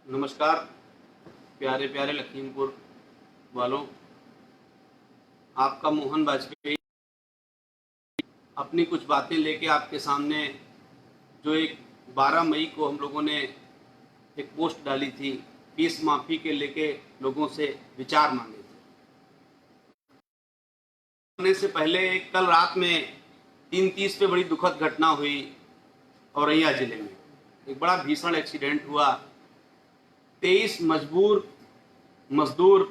नमस्कार प्यारे प्यारे लखीमपुर वालों। आपका मोहन वाजपेयी अपनी कुछ बातें लेके आपके सामने, जो एक 12 मई को हम लोगों ने एक पोस्ट डाली थी, फीस माफ़ी के लेके लोगों से विचार मांगे थे। से पहले कल रात में 3:30 पे बड़ी दुखद घटना हुई औरैया जिले में। एक बड़ा भीषण एक्सीडेंट हुआ। 23 मजदूर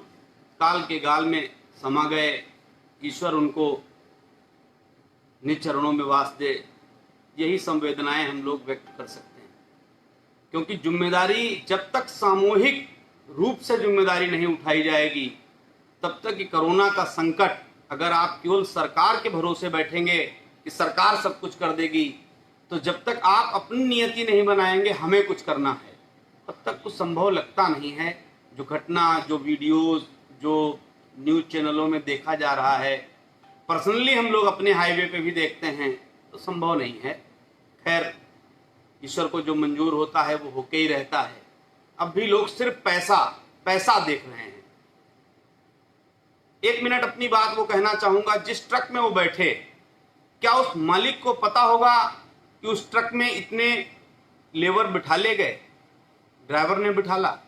काल के गाल में समा गए। ईश्वर उनको निज चरणों में वास दे, यही संवेदनाएं हम लोग व्यक्त कर सकते हैं। क्योंकि जिम्मेदारी जब तक सामूहिक रूप से जिम्मेदारी नहीं उठाई जाएगी, तब तक कि कोरोना का संकट, अगर आप केवल सरकार के भरोसे बैठेंगे कि सरकार सब कुछ कर देगी, तो जब तक आप अपनी नियति नहीं बनाएंगे हमें कुछ करना है, तब तक कुछ संभव लगता नहीं है। जो घटना, जो वीडियोस, जो न्यूज़ चैनलों में देखा जा रहा है, पर्सनली हम लोग अपने हाईवे पे भी देखते हैं, तो संभव नहीं है। खैर, ईश्वर को जो मंजूर होता है वो होके ही रहता है। अब भी लोग सिर्फ पैसा देख रहे हैं। 1 मिनट अपनी बात वो कहना चाहूंगा। जिस ट्रक में वो बैठे, क्या उस मालिक को पता होगा कि उस ट्रक में इतने लेबर बिठा ले गए? ड्राइवर ने बिठाला,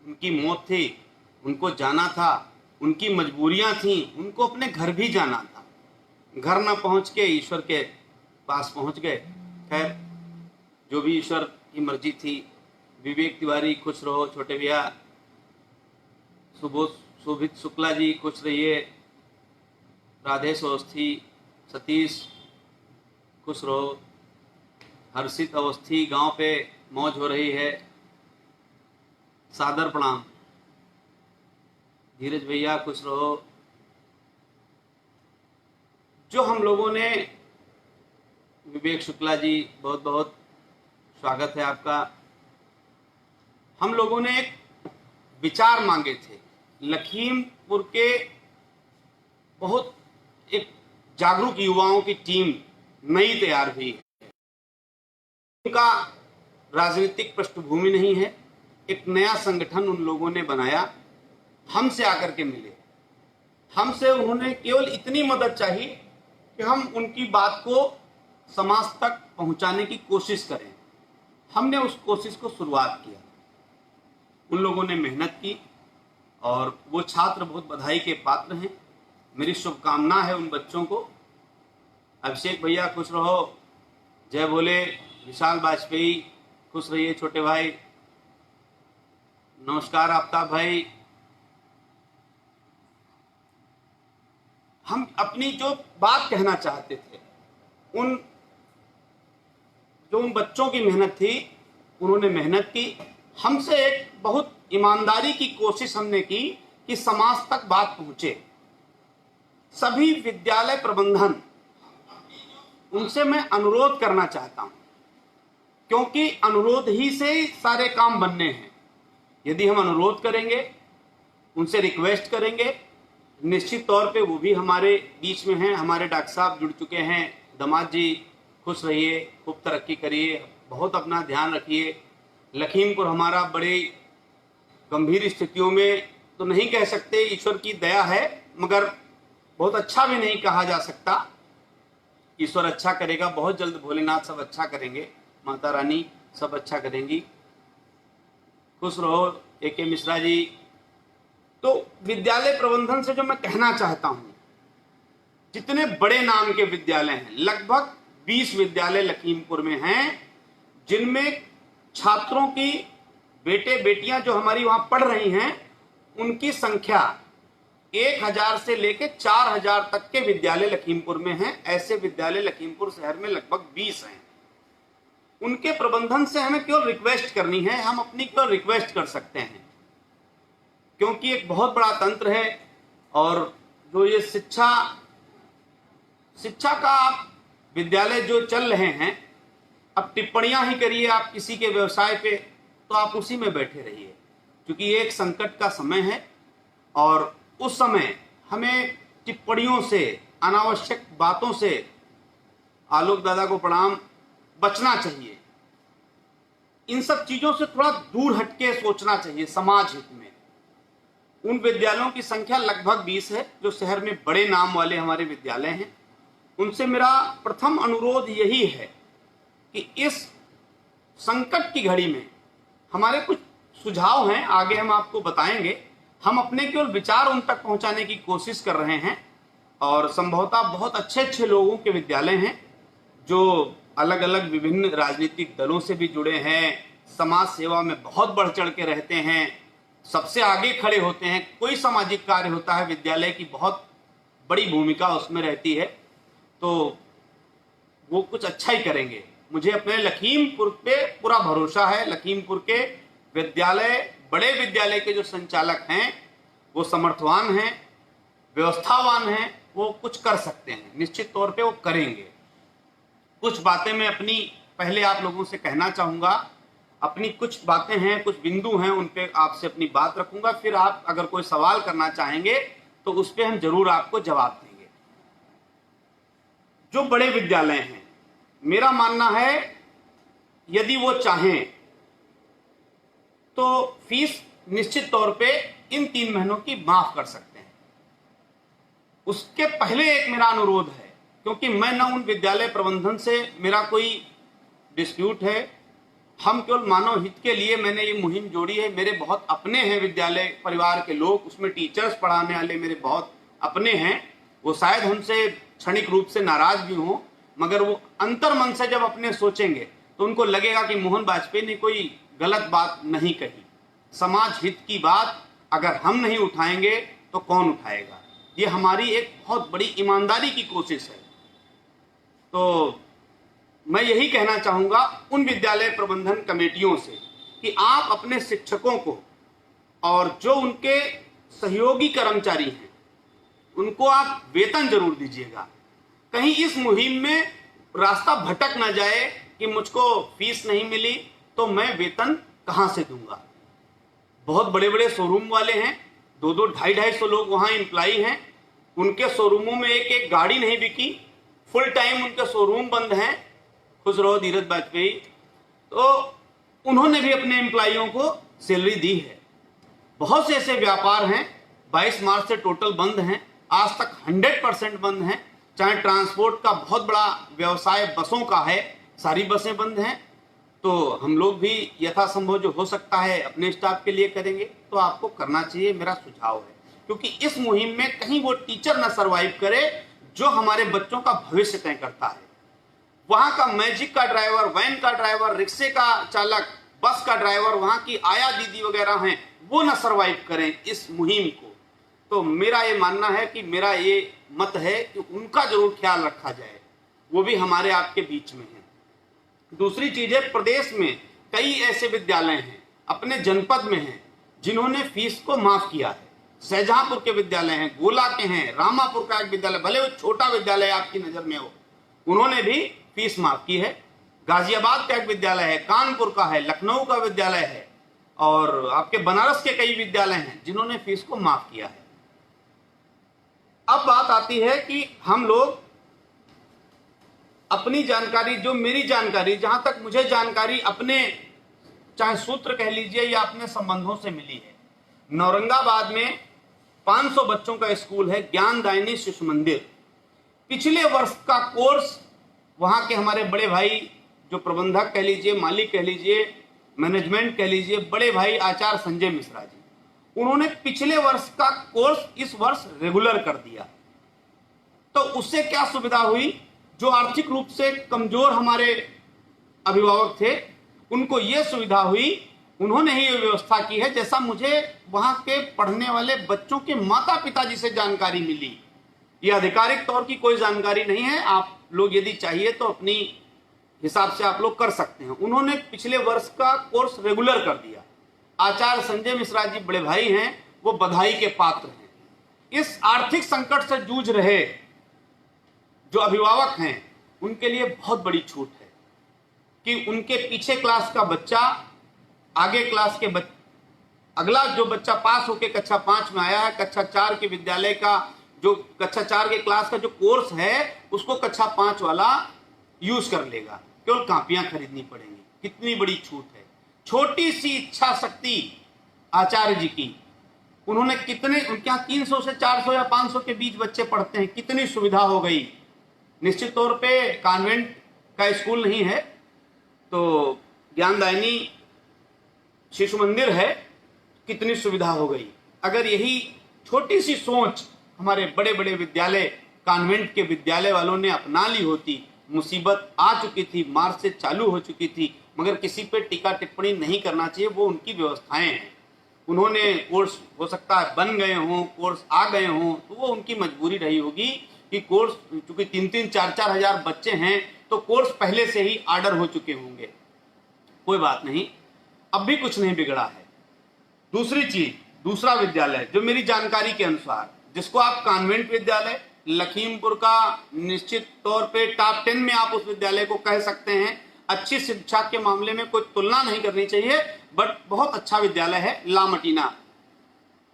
उनकी मौत थी, उनको जाना था, उनकी मजबूरियां थी, उनको अपने घर भी जाना था। घर ना पहुंच के ईश्वर के पास पहुंच गए। खैर, जो भी ईश्वर की मर्जी थी। विवेक तिवारी खुश रहो, छोटे भैया शोभित शुक्ला जी खुश रहिए, राधेश अवस्थी, सतीश खुश रहो, हर्षित अवस्थी गांव पे मौज हो रही है, सादर प्रणाम। धीरज भैया खुश रहो। जो हम लोगों ने, विवेक शुक्ला जी बहुत बहुत स्वागत है आपका। हम लोगों ने एक विचार मांगे थे। लखीमपुर के बहुत एक जागरूक युवाओं की टीम नई तैयार हुई है। उनका राजनीतिक पृष्ठभूमि नहीं है। एक नया संगठन उन लोगों ने बनाया, हमसे आकर के मिले। हमसे उन्होंने केवल इतनी मदद चाहिए कि हम उनकी बात को समाज तक पहुंचाने की कोशिश करें। हमने उस कोशिश को शुरुआत किया। उन लोगों ने मेहनत की और वो छात्र बहुत बधाई के पात्र हैं। मेरी शुभकामना है उन बच्चों को। अभिषेक भैया खुश रहो, जय भोले। विशाल वाजपेयी खुश रहिए छोटे भाई। नमस्कार आफ्ताब भाई। हम अपनी जो बात कहना चाहते थे, उन बच्चों की मेहनत थी, उन्होंने मेहनत की। हमसे एक बहुत ईमानदारी की कोशिश हमने की कि समाज तक बात पहुंचे। सभी विद्यालय प्रबंधन, उनसे मैं अनुरोध करना चाहता हूं, क्योंकि अनुरोध ही से सारे काम बनने हैं। यदि हम अनुरोध करेंगे, उनसे रिक्वेस्ट करेंगे, निश्चित तौर पे वो भी हमारे बीच में हैं। हमारे डॉक्टर साहब जुड़ चुके हैं। दामाद जी खुश रहिए, खूब तरक्की करिए, बहुत अपना ध्यान रखिए। लखीमपुर हमारा बड़े गंभीर स्थितियों में तो नहीं कह सकते, ईश्वर की दया है, मगर बहुत अच्छा भी नहीं कहा जा सकता। ईश्वर अच्छा करेगा, बहुत जल्द भोलेनाथ सब अच्छा करेंगे, माता रानी सब अच्छा करेंगी। खुश रहो AK मिश्रा जी। तो विद्यालय प्रबंधन से जो मैं कहना चाहता हूं, जितने बड़े नाम के विद्यालय हैं, लगभग 20 विद्यालय लखीमपुर में हैं, जिनमें छात्रों की बेटे बेटियां जो हमारी वहां पढ़ रही हैं, उनकी संख्या 1000 से लेकर 4000 तक के विद्यालय लखीमपुर में हैं। ऐसे विद्यालय लखीमपुर शहर में लगभग 20 हैं। उनके प्रबंधन से हमें केवल रिक्वेस्ट करनी है, हम अपनी केवल रिक्वेस्ट कर सकते हैं, क्योंकि एक बहुत बड़ा तंत्र है। और जो ये शिक्षा का आप विद्यालय जो चल रहे हैं, अब टिप्पणियां ही करिए आप किसी के व्यवसाय पे, तो आप उसी में बैठे रहिए, क्योंकि ये एक संकट का समय है और उस समय हमें टिप्पणियों से, अनावश्यक बातों से, आलोक दादा को प्रणाम, बचना चाहिए। इन सब चीजों से थोड़ा दूर हटके सोचना चाहिए समाज हित में। उन विद्यालयों की संख्या लगभग 20 है जो शहर में बड़े नाम वाले हमारे विद्यालय हैं। उनसे मेरा प्रथम अनुरोध यही है कि इस संकट की घड़ी में हमारे कुछ सुझाव हैं, आगे हम आपको बताएंगे। हम अपने केवल विचार उन तक पहुंचाने की कोशिश कर रहे हैं और संभवतः बहुत अच्छे अच्छे लोगों के विद्यालय हैं जो अलग अलग विभिन्न राजनीतिक दलों से भी जुड़े हैं, समाज सेवा में बहुत बढ़ चढ़ के रहते हैं, सबसे आगे खड़े होते हैं। कोई सामाजिक कार्य होता है, विद्यालय की बहुत बड़ी भूमिका उसमें रहती है, तो वो कुछ अच्छा ही करेंगे। मुझे अपने लखीमपुर पे पूरा भरोसा है। लखीमपुर के विद्यालय, बड़े विद्यालय के जो संचालक हैं वो समर्थवान हैं, व्यवस्थावान हैं, वो कुछ कर सकते हैं, निश्चित तौर पे वो करेंगे। कुछ बातें मैं अपनी पहले आप लोगों से कहना चाहूँगा। अपनी कुछ बातें हैं, कुछ बिंदु हैं, उन पे आपसे अपनी बात रखूंगा। फिर आप अगर कोई सवाल करना चाहेंगे तो उस पे हम जरूर आपको जवाब देंगे। जो बड़े विद्यालय हैं, मेरा मानना है यदि वो चाहें तो फीस निश्चित तौर पे इन 3 महीनों की माफ कर सकते हैं। उसके पहले एक मेरा अनुरोध है, क्योंकि मैं न उन विद्यालय प्रबंधन से मेरा कोई डिस्प्यूट है, हम केवल मानव हित के लिए मैंने ये मुहिम जोड़ी है। मेरे बहुत अपने हैं विद्यालय परिवार के लोग, उसमें टीचर्स पढ़ाने वाले मेरे बहुत अपने हैं। वो शायद हमसे क्षणिक रूप से नाराज भी हों, मगर वो अंतर मन से जब अपने सोचेंगे तो उनको लगेगा कि मोहन वाजपेयी ने कोई गलत बात नहीं कही। समाज हित की बात अगर हम नहीं उठाएंगे तो कौन उठाएगा? ये हमारी एक बहुत बड़ी ईमानदारी की कोशिश है। तो मैं यही कहना चाहूँगा उन विद्यालय प्रबंधन कमेटियों से कि आप अपने शिक्षकों को और जो उनके सहयोगी कर्मचारी हैं उनको आप वेतन जरूर दीजिएगा। कहीं इस मुहिम में रास्ता भटक ना जाए कि मुझको फीस नहीं मिली तो मैं वेतन कहाँ से दूंगा। बहुत बड़े बड़े शोरूम वाले हैं, 2-2, 250 लोग वहाँ एम्प्लॉई हैं, उनके शोरूमों में एक एक गाड़ी नहीं बिकी, फुल टाइम उनके शोरूम बंद हैं। खुश रहो धीरज वाजपेयी। तो उन्होंने भी अपने एम्प्लॉइयों को सैलरी दी है। बहुत से ऐसे व्यापार हैं 22 मार्च से टोटल बंद हैं, आज तक 100% बंद हैं। चाहे ट्रांसपोर्ट का बहुत बड़ा व्यवसाय बसों का है, सारी बसें बंद हैं। तो हम लोग भी यथासंभव जो हो सकता है अपने स्टाफ के लिए करेंगे, तो आपको करना चाहिए, मेरा सुझाव है। क्योंकि इस मुहिम में कहीं वो टीचर ना सरवाइव करे जो हमारे बच्चों का भविष्य तय करता है। वहां का मैजिक का ड्राइवर, वैन का ड्राइवर, रिक्शे का चालक, बस का ड्राइवर, वहां की आया दीदी वगैरह हैं, वो ना सरवाइव करें इस मुहिम को। तो मेरा ये मानना है कि मेरा ये मत है कि उनका जरूर ख्याल रखा जाए, वो भी हमारे आपके बीच में है। दूसरी चीज है, प्रदेश में कई ऐसे विद्यालय हैं, अपने जनपद में हैं, जिन्होंने फीस को माफ किया है। शाहजहांपुर के विद्यालय हैं, गोला के हैं, रामापुर का एक विद्यालय, भले वो छोटा विद्यालय आपकी नजर में हो, उन्होंने भी फीस माफ की है। गाजियाबाद का एक विद्यालय है, कानपुर का है, लखनऊ का विद्यालय है और आपके बनारस के कई विद्यालय हैं जिन्होंने फीस को माफ किया है। अब बात आती है कि हम लोग अपनी जानकारी, जो मेरी जानकारी, जहां तक मुझे जानकारी अपने चाहे सूत्र कह लीजिए या अपने संबंधों से मिली है, नौरंगाबाद में 500 बच्चों का स्कूल है, ज्ञानदायिनी शिशु मंदिर। पिछले वर्ष का कोर्स वहां के हमारे बड़े भाई, जो प्रबंधक कह लीजिए, मालिक कह लीजिए, मैनेजमेंट कह लीजिए, बड़े भाई आचार्य संजय मिश्रा जी, उन्होंने पिछले वर्ष का कोर्स इस वर्ष रेगुलर कर दिया। तो उससे क्या सुविधा हुई? जो आर्थिक रूप से कमजोर हमारे अभिभावक थे उनको यह सुविधा हुई, उन्होंने ही ये व्यवस्था की है। जैसा मुझे वहां के पढ़ने वाले बच्चों के माता पिता जी से जानकारी मिली, ये आधिकारिक तौर की कोई जानकारी नहीं है, आप लोग यदि चाहिए तो अपनी हिसाब से आप लोग कर सकते हैं। उन्होंने पिछले वर्ष का कोर्स रेगुलर कर दिया। आचार्य संजय मिश्रा जी बड़े भाई हैं, वो बधाई के पात्र हैं। इस आर्थिक संकट से जूझ रहे जो अभिभावक हैं उनके लिए बहुत बड़ी छूट है कि उनके पीछे क्लास का बच्चा आगे क्लास के अगला जो बच्चा पास होकर कक्षा 5 में आया है, कक्षा 4 के विद्यालय का जो कक्षा 4 के क्लास का जो कोर्स है उसको कक्षा 5 वाला यूज कर लेगा, केवल कॉपियां खरीदनी पड़ेंगी। कितनी बड़ी छूट है। छोटी सी इच्छा शक्ति आचार्य जी की, उन्होंने कितने, उनके यहाँ 300 से 400 या 500 के बीच बच्चे पढ़ते हैं, कितनी सुविधा हो गई। निश्चित तौर पे कॉन्वेंट का स्कूल नहीं है तो ज्ञानदायिनी शिशु मंदिर है, कितनी सुविधा हो गई। अगर यही छोटी सी सोच हमारे बड़े बड़े विद्यालय, कॉन्वेंट के विद्यालय वालों ने अपना ली होती, मुसीबत आ चुकी थी, मार्च से चालू हो चुकी थी, मगर किसी पे टीका टिप्पणी नहीं करना चाहिए, वो उनकी व्यवस्थाएं हैं। उन्होंने कोर्स हो सकता है बन गए हों, कोर्स आ गए हों, तो वो उनकी मजबूरी रही होगी कि कोर्स, चूंकि 3-3, 4-4 हजार बच्चे हैं तो कोर्स पहले से ही ऑर्डर हो चुके होंगे। कोई बात नहीं, अब भी कुछ नहीं बिगड़ा है। दूसरी चीज, दूसरा विद्यालय जो मेरी जानकारी के अनुसार, जिसको आप कॉन्वेंट विद्यालय लखीमपुर का निश्चित तौर पे टॉप 10 में आप उस विद्यालय को कह सकते हैं। अच्छी शिक्षा के मामले में कोई तुलना नहीं करनी चाहिए, बट बहुत अच्छा विद्यालय है ला मटीना।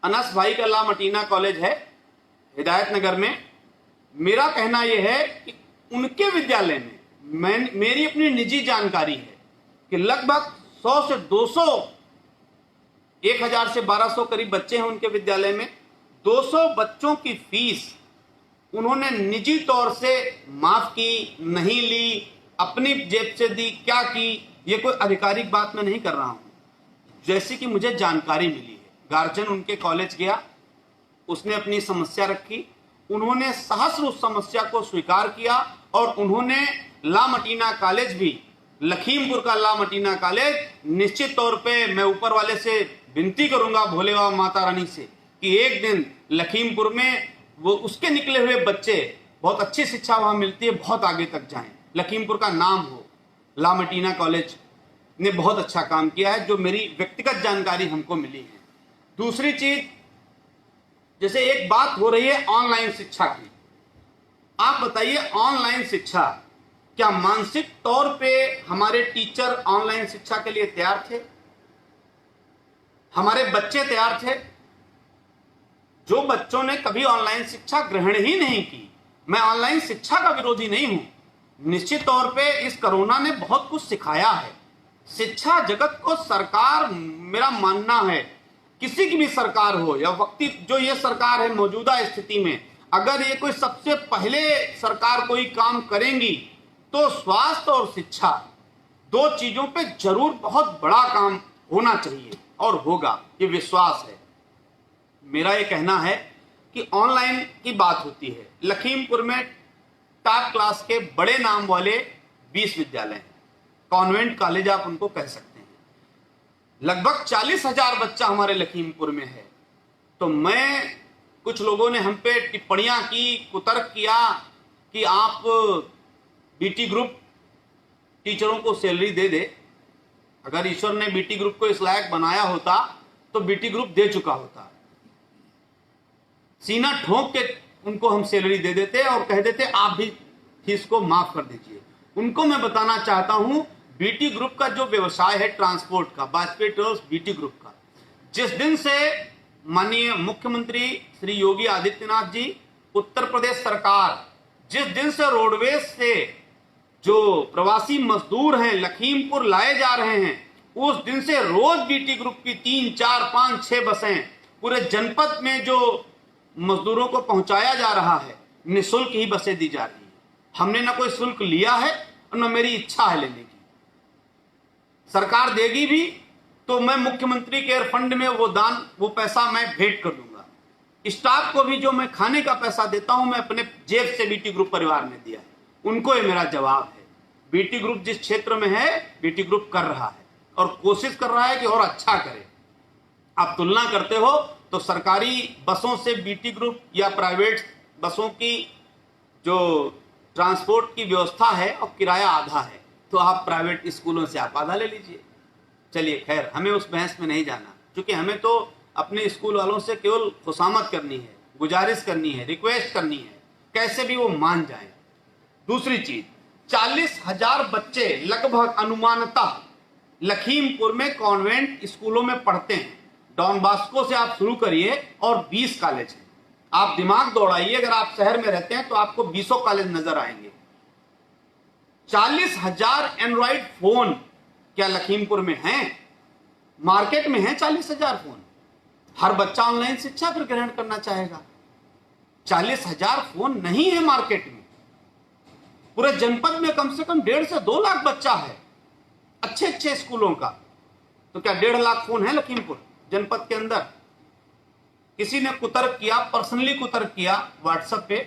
अनस भाई का ला मटीना कॉलेज है हिदायत नगर में। मेरा कहना यह है कि उनके विद्यालय में मेरी अपनी निजी जानकारी है कि लगभग 100 से 200, 1000 से 1200 करीब बच्चे हैं उनके विद्यालय में। 200 बच्चों की फीस उन्होंने निजी तौर से माफ की, नहीं ली, अपनी जेब से दी, क्या की, ये कोई आधिकारिक बात मैं नहीं कर रहा हूं, जैसी कि मुझे जानकारी मिली है। गार्जियन उनके कॉलेज गया, उसने अपनी समस्या रखी, उन्होंने सहस्र उस समस्या को स्वीकार किया और उन्होंने ला मटीना कॉलेज भी, लखीमपुर का ला मटीना कॉलेज, निश्चित तौर पे मैं ऊपर वाले से विनती करूंगा, भोले बाबा माता रानी से, कि एक दिन लखीमपुर में वो उसके निकले हुए बच्चे, बहुत अच्छी शिक्षा वहां मिलती है, बहुत आगे तक जाएं, लखीमपुर का नाम हो। ला मटीना कॉलेज ने बहुत अच्छा काम किया है, जो मेरी व्यक्तिगत जानकारी हमको मिली है। दूसरी चीज, जैसे एक बात हो रही है ऑनलाइन शिक्षा की, आप बताइए ऑनलाइन शिक्षा, क्या मानसिक तौर पे हमारे टीचर ऑनलाइन शिक्षा के लिए तैयार थे? हमारे बच्चे तैयार थे? जो बच्चों ने कभी ऑनलाइन शिक्षा ग्रहण ही नहीं की, मैं ऑनलाइन शिक्षा का विरोधी नहीं हूं, निश्चित तौर पे इस कोरोना ने बहुत कुछ सिखाया है। शिक्षा जगत को सरकार, मेरा मानना है, किसी की भी सरकार हो या वक्ती जो ये सरकार है मौजूदा स्थिति में, अगर ये कोई सबसे पहले सरकार कोई काम करेंगी तो स्वास्थ्य और शिक्षा, दो चीजों पे जरूर बहुत बड़ा काम होना चाहिए और होगा, ये विश्वास है। मेरा ये कहना है कि ऑनलाइन की बात होती है, लखीमपुर में टॉप क्लास के बड़े नाम वाले 20 विद्यालय हैं, कॉन्वेंट कॉलेज आप उनको कह सकते हैं। लगभग 40,000 बच्चा हमारे लखीमपुर में है। तो मैं, कुछ लोगों ने हम पे टिप्पणियां की, कुतर्क किया कि आप बीटी ग्रुप टीचरों को सैलरी दे दे। अगर ईश्वर ने बीटी ग्रुप को इस लायक बनाया होता तो बीटी ग्रुप दे चुका होता। सीना ठोक के उनको हम सैलरी दे देते और कह देते आप भी फीस को माफ कर दीजिए। उनको मैं बताना चाहता हूं, बीटी ग्रुप का जो व्यवसाय है ट्रांसपोर्ट का, वाजपेयी ट्रेवल्स बीटी ग्रुप का, जिस दिन से माननीय मुख्यमंत्री श्री योगी आदित्यनाथ जी, उत्तर प्रदेश सरकार, जिस दिन से रोडवेज से जो प्रवासी मजदूर हैं लखीमपुर लाए जा रहे हैं, उस दिन से रोज बीटी ग्रुप की 3, 4, 5, 6 बसें पूरे जनपद में जो मजदूरों को पहुंचाया जा रहा है, निःशुल्क ही बसें दी जा रही है। हमने ना कोई शुल्क लिया है और न मेरी इच्छा है लेने की। सरकार देगी भी तो मैं मुख्यमंत्री केयर फंड में वो दान, वो पैसा मैं भेंट कर दूंगा। स्टाफ को भी जो मैं खाने का पैसा देता हूं, मैं अपने जेब से बीटी ग्रुप परिवार ने दिया है। उनको ये मेरा जवाब है। बीटी ग्रुप जिस क्षेत्र में है, बीटी ग्रुप कर रहा है और कोशिश कर रहा है कि और अच्छा करे। आप तुलना करते हो तो सरकारी बसों से बीटी ग्रुप या प्राइवेट बसों की जो ट्रांसपोर्ट की व्यवस्था है और किराया आधा है, तो आप प्राइवेट स्कूलों से आप आधा ले लीजिए। चलिए खैर, हमें उस बहस में नहीं जाना, क्योंकि हमें तो अपने स्कूल वालों से केवल खुशामद करनी है, गुजारिश करनी है, रिक्वेस्ट करनी है, कैसे भी वो मान जाए। दूसरी चीज, 40,000 बच्चे लगभग अनुमानतः लखीमपुर में कॉन्वेंट स्कूलों में पढ़ते हैं। डॉन बास्को से आप शुरू करिए और 20 कॉलेज हैं। आप दिमाग दौड़ाइए, अगर आप शहर में रहते हैं तो आपको 20 कॉलेज नजर आएंगे। 40,000 एंड्रॉइड फोन क्या लखीमपुर में हैं? मार्केट में है 40,000 फोन। हर बच्चा ऑनलाइन शिक्षा फिर ग्रहण करना चाहेगा। 40,000 फोन नहीं है मार्केट में। पूरे जनपद में कम से कम 1.5 से 2 लाख बच्चा है अच्छे अच्छे स्कूलों का। तो क्या 1.5 लाख फोन है लखीमपुर जनपद के अंदर? किसी ने कुतर्क किया, पर्सनली कुतर्क किया व्हाट्सएप पे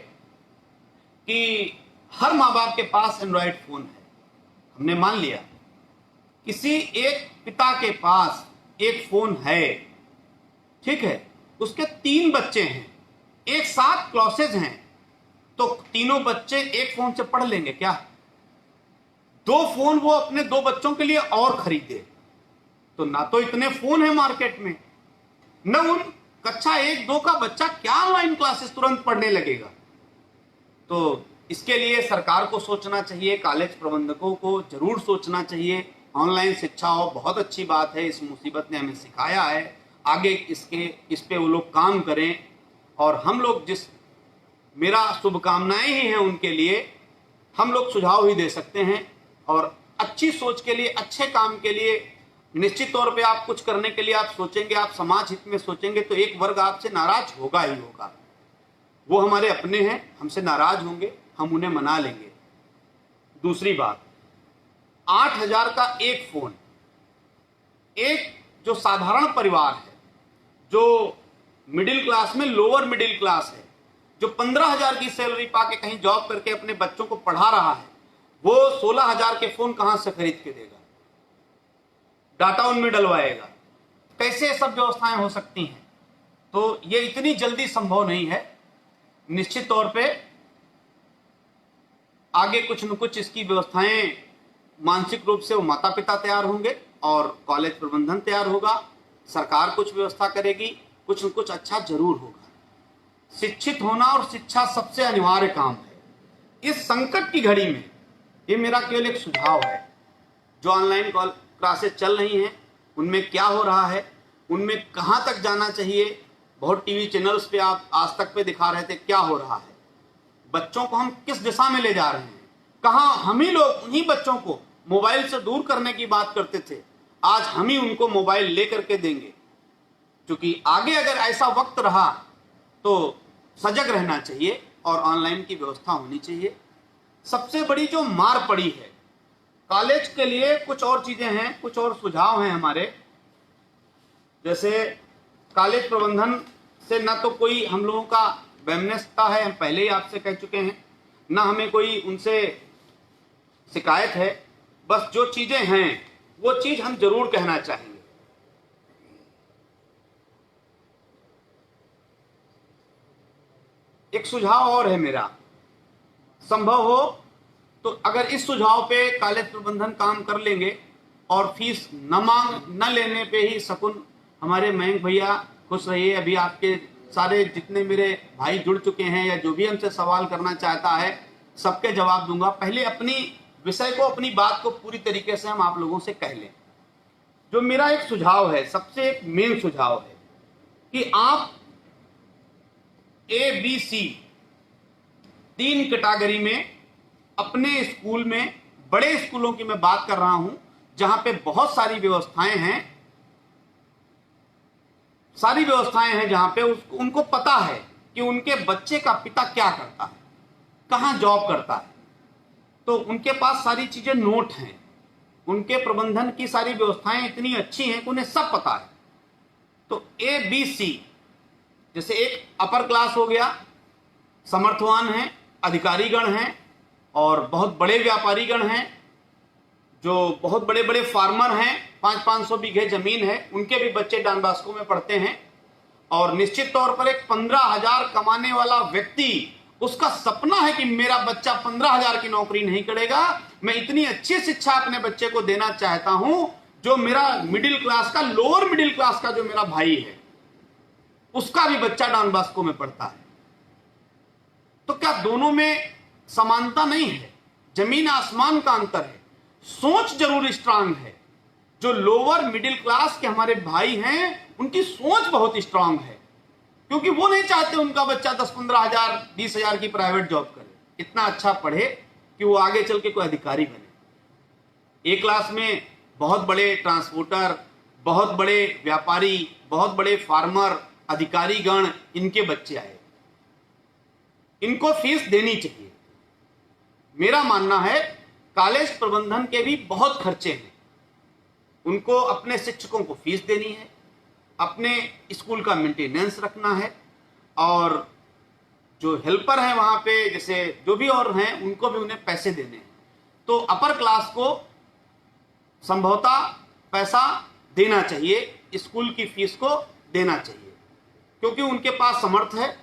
कि हर माँ बाप के पास एंड्रॉयड फोन है। हमने मान लिया किसी एक पिता के पास एक फोन है, ठीक है, उसके 3 बच्चे हैं, एक साथ क्लासेज हैं, तो तीनों बच्चे एक फोन से पढ़ लेंगे क्या? 2 फोन वो अपने 2 बच्चों के लिए और खरीदे। तो ना तो इतने फोन है मार्केट में, न उन कक्षा 1-2 का बच्चा क्या ऑनलाइन क्लासेस तुरंत पढ़ने लगेगा। तो इसके लिए सरकार को सोचना चाहिए, कॉलेज प्रबंधकों को जरूर सोचना चाहिए। ऑनलाइन शिक्षा हो, बहुत अच्छी बात है, इस मुसीबत ने हमें सिखाया है, आगे इस पे वो लोग काम करें। और हम लोग मेरा शुभकामनाएं ही हैं उनके लिए, हम लोग सुझाव ही दे सकते हैं। और अच्छी सोच के लिए, अच्छे काम के लिए, निश्चित तौर पे आप कुछ करने के लिए आप सोचेंगे, आप समाज हित में सोचेंगे, तो एक वर्ग आपसे नाराज होगा ही होगा। वो हमारे अपने हैं, हमसे नाराज होंगे, हम उन्हें मना लेंगे। दूसरी बात, 8,000 का एक फोन, एक जो साधारण परिवार है, जो मिडिल क्लास में लोअर मिडिल क्लास है, जो 15,000 की सैलरी पाके कहीं जॉब करके अपने बच्चों को पढ़ा रहा है, वो 16,000 के फोन कहां से खरीद के देगा? डाटा उनमें डलवाएगा? कैसे सब व्यवस्थाएं हो सकती हैं? तो ये इतनी जल्दी संभव नहीं है। निश्चित तौर पे आगे कुछ न कुछ इसकी व्यवस्थाएं, मानसिक रूप से वो माता पिता तैयार होंगे और कॉलेज प्रबंधन तैयार होगा, सरकार कुछ व्यवस्था करेगी, कुछ न कुछ अच्छा जरूर होगा। शिक्षित होना और शिक्षा सबसे अनिवार्य काम है इस संकट की घड़ी में। ये मेरा केवल एक सुझाव है। जो ऑनलाइन क्लासेस चल रही हैं उनमें क्या हो रहा है, उनमें कहां तक जाना चाहिए, बहुत टीवी चैनल्स पे आप आज तक पे दिखा रहे थे क्या हो रहा है, बच्चों को हम किस दिशा में ले जा रहे हैं, कहां हम ही लोग उन्हीं बच्चों को मोबाइल से दूर करने की बात करते थे, आज हम ही उनको मोबाइल लेकर के देंगे। क्योंकि आगे अगर ऐसा वक्त रहा तो सजग रहना चाहिए और ऑनलाइन की व्यवस्था होनी चाहिए। सबसे बड़ी जो मार पड़ी है कॉलेज के लिए, कुछ और चीजें हैं, कुछ और सुझाव हैं हमारे। जैसे कॉलेज प्रबंधन से ना तो कोई हम लोगों का वैमनस्यता है, हम पहले ही आपसे कह चुके हैं, ना हमें कोई उनसे शिकायत है, बस जो चीजें हैं वो चीज हम जरूर कहना चाहेंगे। एक सुझाव और है मेरा, संभव हो तो अगर इस सुझाव पे कॉलेज प्रबंधन काम कर लेंगे और फीस न लेने पे ही शकुन, हमारे मयंक भैया खुश रहिए। अभी आपके सारे जितने मेरे भाई जुड़ चुके हैं या जो भी हमसे सवाल करना चाहता है सबके जवाब दूंगा। पहले अपनी विषय को, अपनी बात को पूरी तरीके से हम आप लोगों से कह लें। जो मेरा एक सुझाव है, सबसे एक मेन सुझाव है कि आप ABC 3 कैटेगरी में अपने स्कूल में, बड़े स्कूलों की मैं बात कर रहा हूं जहां पे बहुत सारी व्यवस्थाएं हैं, जहां पे उनको पता है कि उनके बच्चे का पिता क्या करता है, कहां जॉब करता है, तो उनके पास सारी चीजें नोट हैं, उनके प्रबंधन की सारी व्यवस्थाएं इतनी अच्छी हैं कि उन्हें सब पता है। तो ABC, जैसे एक अपर क्लास हो गया, समर्थवान हैं, अधिकारीगण हैं और बहुत बड़े व्यापारीगण हैं, जो बहुत बड़े बड़े फार्मर हैं, 500-500 बीघे जमीन है, उनके भी बच्चे डॉन बॉस्को में पढ़ते हैं। और निश्चित तौर पर एक 15,000 कमाने वाला व्यक्ति, उसका सपना है कि मेरा बच्चा 15,000 की नौकरी नहीं करेगा, मैं इतनी अच्छी शिक्षा अपने बच्चे को देना चाहता हूं जो मेरा मिडिल क्लास का, लोअर मिडिल क्लास का जो मेरा भाई है उसका भी बच्चा डॉन बॉस्को में पढ़ता है। तो क्या दोनों में समानता नहीं है? जमीन आसमान का अंतर है। सोच जरूर स्ट्रांग है। जो लोअर मिडिल क्लास के हमारे भाई हैं उनकी सोच बहुत स्ट्रांग है, क्योंकि वो नहीं चाहते उनका बच्चा 10-15 हजार 20 हजार की प्राइवेट जॉब करे, इतना अच्छा पढ़े कि वो आगे चल के कोई अधिकारी बने। एक क्लास में बहुत बड़े ट्रांसपोर्टर, बहुत बड़े व्यापारी, बहुत बड़े फार्मर, अधिकारीगण, इनके बच्चे आए, इनको फीस देनी चाहिए। मेरा मानना है कॉलेज प्रबंधन के भी बहुत खर्चे हैं, उनको अपने शिक्षकों को फीस देनी है, अपने स्कूल का मेंटेनेंस रखना है, और जो हेल्पर हैं वहां पे, जैसे जो भी और हैं, उनको भी उन्हें पैसे देने हैं। तो अपर क्लास को संभवतः पैसा देना चाहिए, स्कूल की फीस को देना चाहिए, क्योंकि उनके पास समर्थ है,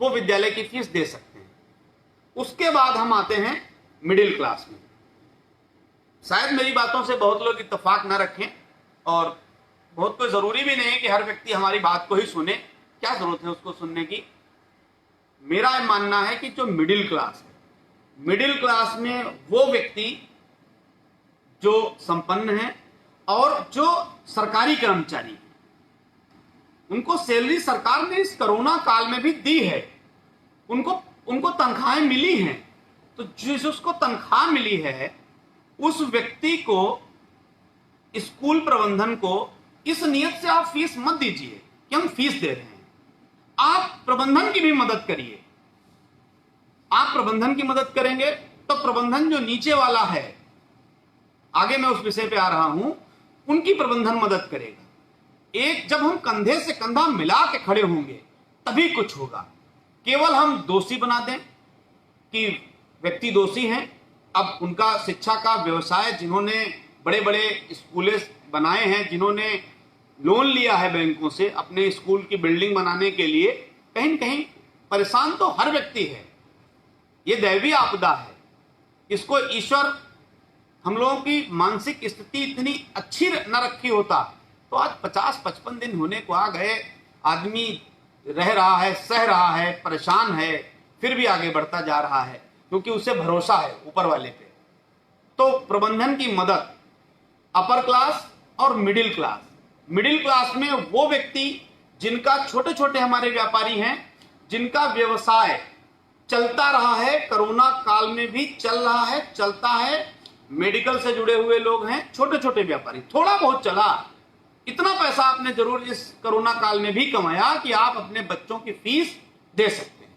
वो विद्यालय की फीस दे सकते हैं। उसके बाद हम आते हैं मिडिल क्लास में। शायद मेरी बातों से बहुत लोग इत्तेफाक न रखें, और बहुत कोई जरूरी भी नहीं है कि हर व्यक्ति हमारी बात को ही सुने, क्या जरूरत है उसको सुनने की। मेरा मानना है कि जो मिडिल क्लास है, मिडिल क्लास में वो व्यक्ति जो संपन्न है और जो सरकारी कर्मचारी है, उनको सैलरी सरकार ने इस कोरोना काल में भी दी है, उनको तनख्वाहें मिली हैं। तो जिसको तनख्वाह मिली है उस व्यक्ति को, स्कूल प्रबंधन को इस नियत से आप फीस मत दीजिए कि हम फीस दे रहे हैं, आप प्रबंधन की भी मदद करिए। आप प्रबंधन की मदद करेंगे तो प्रबंधन जो नीचे वाला है, आगे मैं उस विषय पे आ रहा हूं, उनकी प्रबंधन मदद करेगा। एक जब हम कंधे से कंधा मिला के खड़े होंगे तभी कुछ होगा। केवल हम दोषी बना दें कि व्यक्ति दोषी हैं, अब उनका शिक्षा का व्यवसाय, जिन्होंने बड़े बड़े स्कूलें बनाए हैं, जिन्होंने लोन लिया है बैंकों से अपने स्कूल की बिल्डिंग बनाने के लिए, कहीं न कहीं परेशान तो हर व्यक्ति है। ये दैवीय आपदा है, इसको ईश्वर, हम लोगों की मानसिक स्थिति इतनी अच्छी न रखी होता तो आज 50-55 दिन होने को आ गए, आदमी रह रहा है, सह रहा है, परेशान है, फिर भी आगे बढ़ता जा रहा है, क्योंकि उसे भरोसा है ऊपर वाले पे। तो प्रबंधन की मदद अपर क्लास और मिडिल क्लास, मिडिल क्लास में वो व्यक्ति जिनका, छोटे छोटे हमारे व्यापारी हैं, जिनका व्यवसाय चलता रहा है, कोरोना काल में भी चल रहा है, चलता है, मेडिकल से जुड़े हुए लोग हैं, छोटे छोटे व्यापारी, थोड़ा बहुत चला, इतना पैसा आपने जरूर इस कोरोना काल में भी कमाया कि आप अपने बच्चों की फीस दे सकते हैं।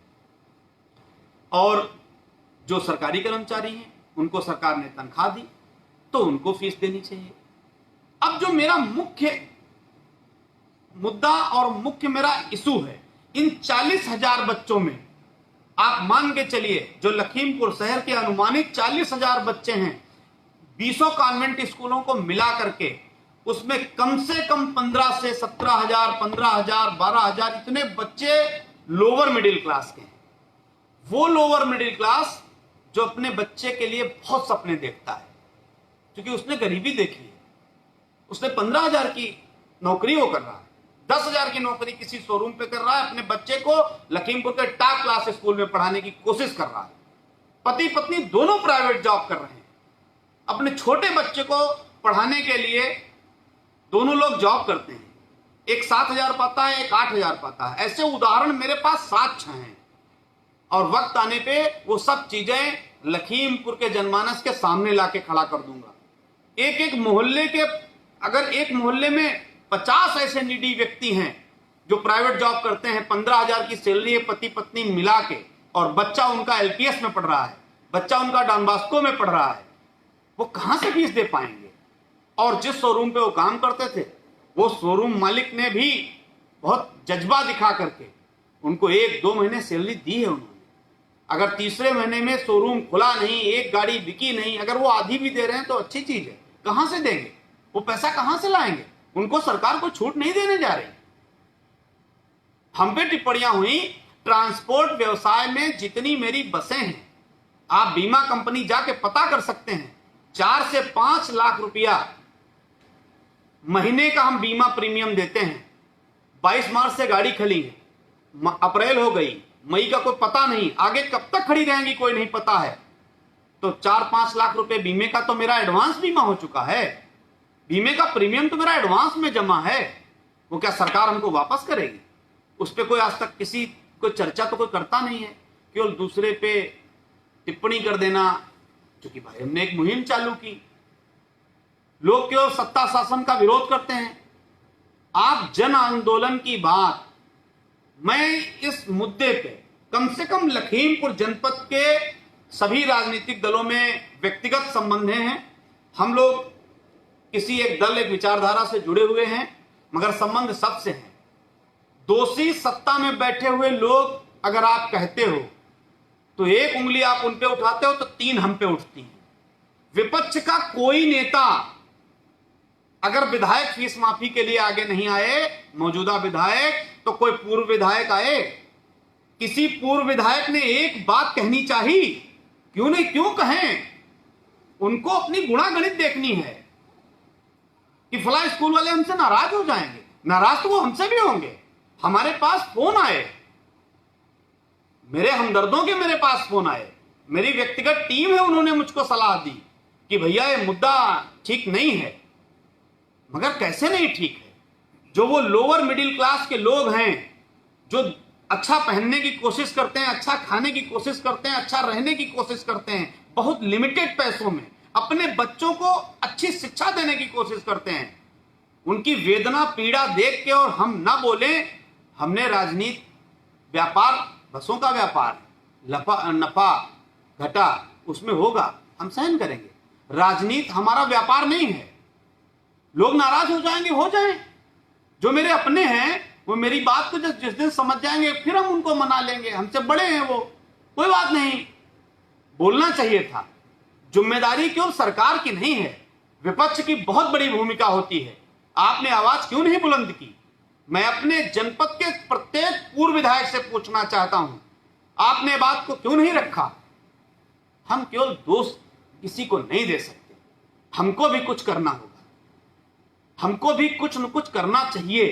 और जो सरकारी कर्मचारी हैं, उनको सरकार ने तनख्वाह दी तो उनको फीस देनी चाहिए। अब जो मेरा मुख्य मुद्दा और मुख्य मेरा इशू है, इन 40,000 बच्चों में आप मान के चलिए, जो लखीमपुर शहर के अनुमानित 40,000 बच्चे हैं, 20 कॉन्वेंट स्कूलों को मिला करके उसमें कम से कम 15 से 17,000, 15,000, 12,000 इतने बच्चे लोअर मिडिल क्लास के हैं। वो लोअर मिडिल क्लास जो अपने बच्चे के लिए बहुत सपने देखता है, क्योंकि उसने गरीबी देखी है, उसने 15,000 की नौकरी वो कर रहा है, 10,000 की नौकरी किसी शोरूम पे कर रहा है, अपने बच्चे को लखीमपुर के टॉप क्लास स्कूल में पढ़ाने की कोशिश कर रहा है। पति पत्नी दोनों प्राइवेट जॉब कर रहे हैं, अपने छोटे बच्चे को पढ़ाने के लिए दोनों लोग जॉब करते हैं, एक 7,000 पाता है, एक 8,000 पाता है। ऐसे उदाहरण मेरे पास 7-6 हैं, और वक्त आने पे वो सब चीजें लखीमपुर के जनमानस के सामने लाके खड़ा कर दूंगा। एक एक मोहल्ले के, अगर एक मोहल्ले में 50 ऐसे नीडी व्यक्ति हैं जो प्राइवेट जॉब करते हैं, 15,000 की सैलरी है पति पत्नी मिला के, और बच्चा उनका LPS में पढ़ रहा है, बच्चा उनका डॉन बॉस्को में पढ़ रहा है, वो कहां से फीस दे पाएंगे? और जिस शोरूम पे वो काम करते थे, वो शोरूम मालिक ने भी बहुत जज्बा दिखा करके उनको 1-2 महीने सैलरी दी है उन्होंने। अगर तीसरे महीने में शोरूम खुला नहीं, एक गाड़ी बिकी नहीं, अगर वो आधी भी दे रहे हैं तो अच्छी चीज है। कहां से देंगे वो पैसा, कहां से लाएंगे? उनको सरकार को छूट नहीं देने जा रही। हम पे टिप्पणियां हुई, ट्रांसपोर्ट व्यवसाय में जितनी मेरी बसें हैं, आप बीमा कंपनी जाके पता कर सकते हैं, 4 से 5 लाख रुपया महीने का हम बीमा प्रीमियम देते हैं। 22 मार्च से गाड़ी खड़ी है, अप्रैल हो गई, मई का कोई पता नहीं, आगे कब तक खड़ी रहेंगी कोई नहीं पता है, तो 4-5 लाख रुपए बीमे का तो मेरा एडवांस बीमा हो चुका है, बीमे का प्रीमियम तो मेरा एडवांस में जमा है। वो क्या सरकार हमको वापस करेगी? उस पर कोई आज तक किसी को चर्चा तो कोई करता नहीं है, केवल दूसरे पे टिप्पणी कर देना। क्योंकि भाई हमने एक मुहिम चालू की, लोग केवल सत्ता शासन का विरोध करते हैं, आप जन आंदोलन की बात, मैं इस मुद्दे पे कम से कम लखीमपुर जनपद के सभी राजनीतिक दलों में व्यक्तिगत संबंध हैं। हम लोग किसी एक दल, एक विचारधारा से जुड़े हुए हैं, मगर संबंध सबसे हैं। दोषी सत्ता में बैठे हुए लोग अगर आप कहते हो तो एक उंगली आप उन पे उठाते हो तो तीन हम पे उठती है। विपक्ष का कोई नेता अगर विधायक फीस माफी के लिए आगे नहीं आए, मौजूदा विधायक, तो कोई पूर्व विधायक आए। किसी पूर्व विधायक ने एक बात कहनी चाहिए, क्यों नहीं, क्यों कहें? उनको अपनी गुणागणित देखनी है कि फला स्कूल वाले हमसे नाराज हो जाएंगे। नाराज तो वो हमसे भी होंगे। हमारे पास फोन आए, मेरे हमदर्दों के मेरे पास फोन आए, मेरी व्यक्तिगत टीम है, उन्होंने मुझको सलाह दी कि भैया ये मुद्दा ठीक नहीं है। मगर कैसे नहीं ठीक है? जो वो लोअर मिडिल क्लास के लोग हैं, जो अच्छा पहनने की कोशिश करते हैं, अच्छा खाने की कोशिश करते हैं, अच्छा रहने की कोशिश करते हैं, बहुत लिमिटेड पैसों में अपने बच्चों को अच्छी शिक्षा देने की कोशिश करते हैं, उनकी वेदना पीड़ा देख के और हम ना बोले हमने राजनीति व्यापार, बसों का व्यापार, नफा घटा उसमें होगा, हम सहन करेंगे। राजनीति हमारा व्यापार नहीं है। लोग नाराज हो जाएंगे, हो जाएं। जो मेरे अपने हैं वो मेरी बात को जिस दिन समझ जाएंगे फिर हम उनको मना लेंगे, हमसे बड़े हैं वो, कोई बात नहीं। बोलना चाहिए था। जिम्मेदारी केवल सरकार की नहीं है, विपक्ष की बहुत बड़ी भूमिका होती है। आपने आवाज क्यों नहीं बुलंद की? मैं अपने जनपद के प्रत्येक पूर्व विधायक से पूछना चाहता हूं, आपने बात को क्यों नहीं रखा? हम केवल दोष किसी को नहीं दे सकते, हमको भी कुछ करना होगा, हमको भी कुछ न कुछ करना चाहिए,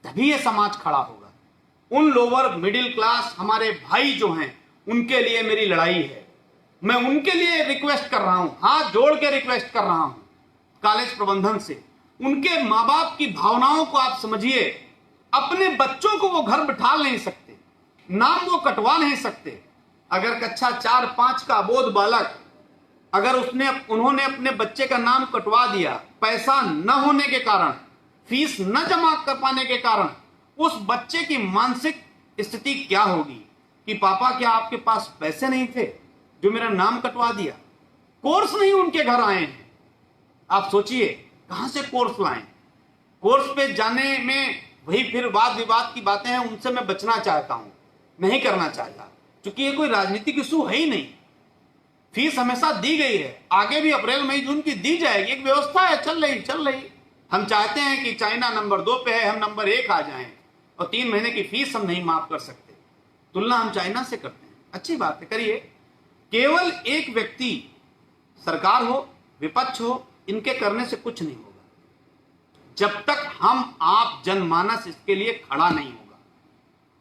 तभी ये समाज खड़ा होगा। उन लोअर मिडिल क्लास हमारे भाई जो हैं, उनके लिए मेरी लड़ाई है। मैं उनके लिए रिक्वेस्ट कर रहा हूं, हाथ जोड़ के रिक्वेस्ट कर रहा हूं कॉलेज प्रबंधन से। उनके माँ बाप की भावनाओं को आप समझिए। अपने बच्चों को वो घर बिठा नहीं सकते, नाम वो कटवा नहीं सकते। अगर कक्षा 4-5 का अबोध बालक, अगर उन्होंने अपने बच्चे का नाम कटवा दिया, पैसा न होने के कारण, फीस न जमा कर पाने के कारण, उस बच्चे की मानसिक स्थिति क्या होगी कि पापा क्या आपके पास पैसे नहीं थे जो मेरा नाम कटवा दिया? कोर्स नहीं उनके घर आए हैं। आप सोचिए कहां से कोर्स लाएं? कोर्स पे जाने में वही फिर वाद विवाद की बातें हैं, उनसे मैं बचना चाहता हूं, नहीं करना चाहता, क्योंकि ये कोई राजनीतिक इशू है ही नहीं। फीस हमेशा दी गई है, आगे भी अप्रैल मई जून की दी जाएगी, एक व्यवस्था है, चल रही। हम चाहते हैं कि चाइना नंबर 2 पे है, हम नंबर 1 आ जाएं, और 3 महीने की फीस हम नहीं माफ कर सकते। तुलना हम चाइना से करते हैं, अच्छी बात है, करिए। केवल एक व्यक्ति, सरकार हो विपक्ष हो, इनके करने से कुछ नहीं होगा जब तक हम आप जनमानस इसके लिए खड़ा नहीं होगा।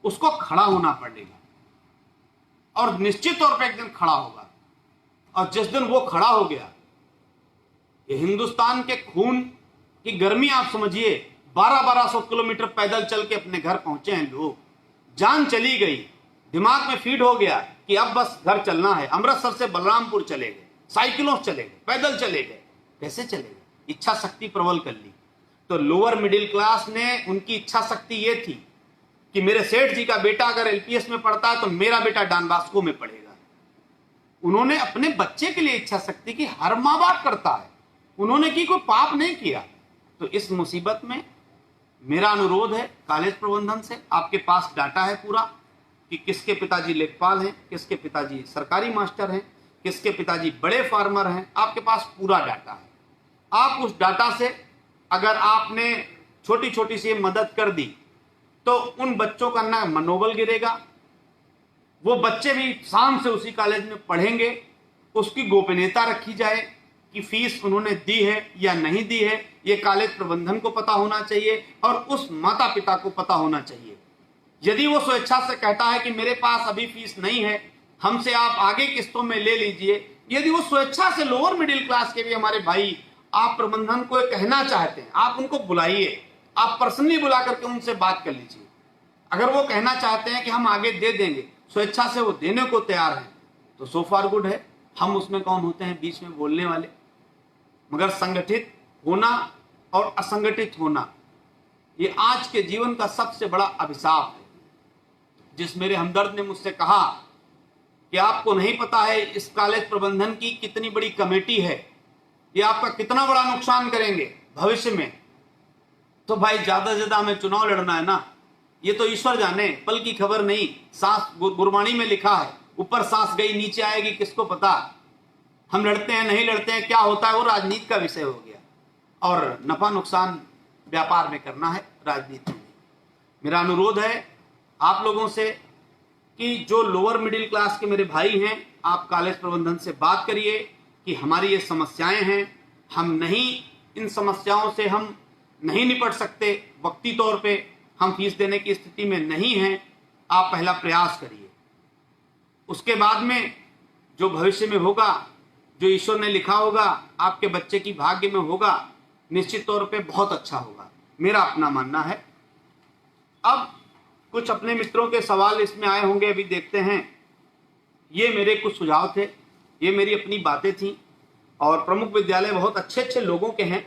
उसको खड़ा होना पड़ेगा और निश्चित तौर पर एक दिन खड़ा होगा। और जिस दिन वो खड़ा हो गया, ये हिंदुस्तान के खून की गर्मी आप समझिए। 1200 किलोमीटर पैदल चल के अपने घर पहुंचे हैं लोग, जान चली गई, दिमाग में फीड हो गया कि अब बस घर चलना है। अमृतसर से बलरामपुर चले गए, साइकिलों से चले गए, पैदल चले गए। कैसे चले गए? इच्छा शक्ति प्रबल कर ली। तो लोअर मिडिल क्लास ने, उनकी इच्छा शक्ति ये थी कि मेरे सेठ जी का बेटा अगर एलपीएस में पढ़ता है तो मेरा बेटा डॉन बॉस्को में पढ़ेगा। उन्होंने अपने बच्चे के लिए इच्छा शक्ति की, हर माँ बाप करता है, उन्होंने की, कोई पाप नहीं किया। तो इस मुसीबत में मेरा अनुरोध है कॉलेज प्रबंधन से, आपके पास डाटा है पूरा कि किसके पिताजी लेखपाल हैं, किसके पिताजी सरकारी मास्टर हैं, किसके पिताजी बड़े फार्मर हैं, आपके पास पूरा डाटा है। आप उस डाटा से अगर आपने छोटी छोटी सी मदद कर दी तो उन बच्चों का ना मनोबल गिरेगा, वो बच्चे भी शाम से उसी कॉलेज में पढ़ेंगे। उसकी गोपनीयता रखी जाए कि फीस उन्होंने दी है या नहीं दी है, ये कॉलेज प्रबंधन को पता होना चाहिए और उस माता पिता को पता होना चाहिए। यदि वो स्वेच्छा से कहता है कि मेरे पास अभी फीस नहीं है, हमसे आप आगे किस्तों में ले लीजिए, यदि वो स्वेच्छा से, लोअर मिडिल क्लास के भी हमारे भाई, आप प्रबंधन को कहना चाहते हैं, आप उनको बुलाइए, आप पर्सनली बुला करके उनसे बात कर लीजिए। अगर वो कहना चाहते हैं कि हम आगे दे देंगे, स्वेच्छा से वो देने को तैयार हैं, तो सो फार गुड है। हम उसमें कौन होते हैं बीच में बोलने वाले? मगर संगठित होना और असंगठित होना ये आज के जीवन का सबसे बड़ा अभिशाप है। जिस मेरे हमदर्द ने मुझसे कहा कि आपको नहीं पता है इस कॉलेज प्रबंधन की कितनी बड़ी कमेटी है, ये आपका कितना बड़ा नुकसान करेंगे भविष्य में, तो भाई ज्यादा से ज्यादा हमें चुनाव लड़ना है ना, ये तो ईश्वर जाने, पल की खबर नहीं। सांस गुरबाणी में लिखा है, ऊपर सांस गई नीचे आएगी किसको पता। हम लड़ते हैं नहीं लड़ते हैं क्या होता है वो राजनीति का विषय हो गया, और नफा नुकसान व्यापार में करना है, राजनीति में। मेरा अनुरोध है आप लोगों से कि जो लोअर मिडिल क्लास के मेरे भाई हैं, आप कॉलेज प्रबंधन से बात करिए कि हमारी ये समस्याएं हैं, हम नहीं, इन समस्याओं से हम नहीं निपट सकते, वक्ती तौर पे हम फीस देने की स्थिति में नहीं हैं, आप पहला प्रयास करिए। उसके बाद में जो भविष्य में होगा, जो ईश्वर ने लिखा होगा आपके बच्चे की भाग्य में होगा, निश्चित तौर पे बहुत अच्छा होगा, मेरा अपना मानना है। अब कुछ अपने मित्रों के सवाल इसमें आए होंगे, अभी देखते हैं। ये मेरे कुछ सुझाव थे, ये मेरी अपनी बातें थी, और प्रमुख विद्यालय बहुत अच्छे अच्छे लोगों के हैं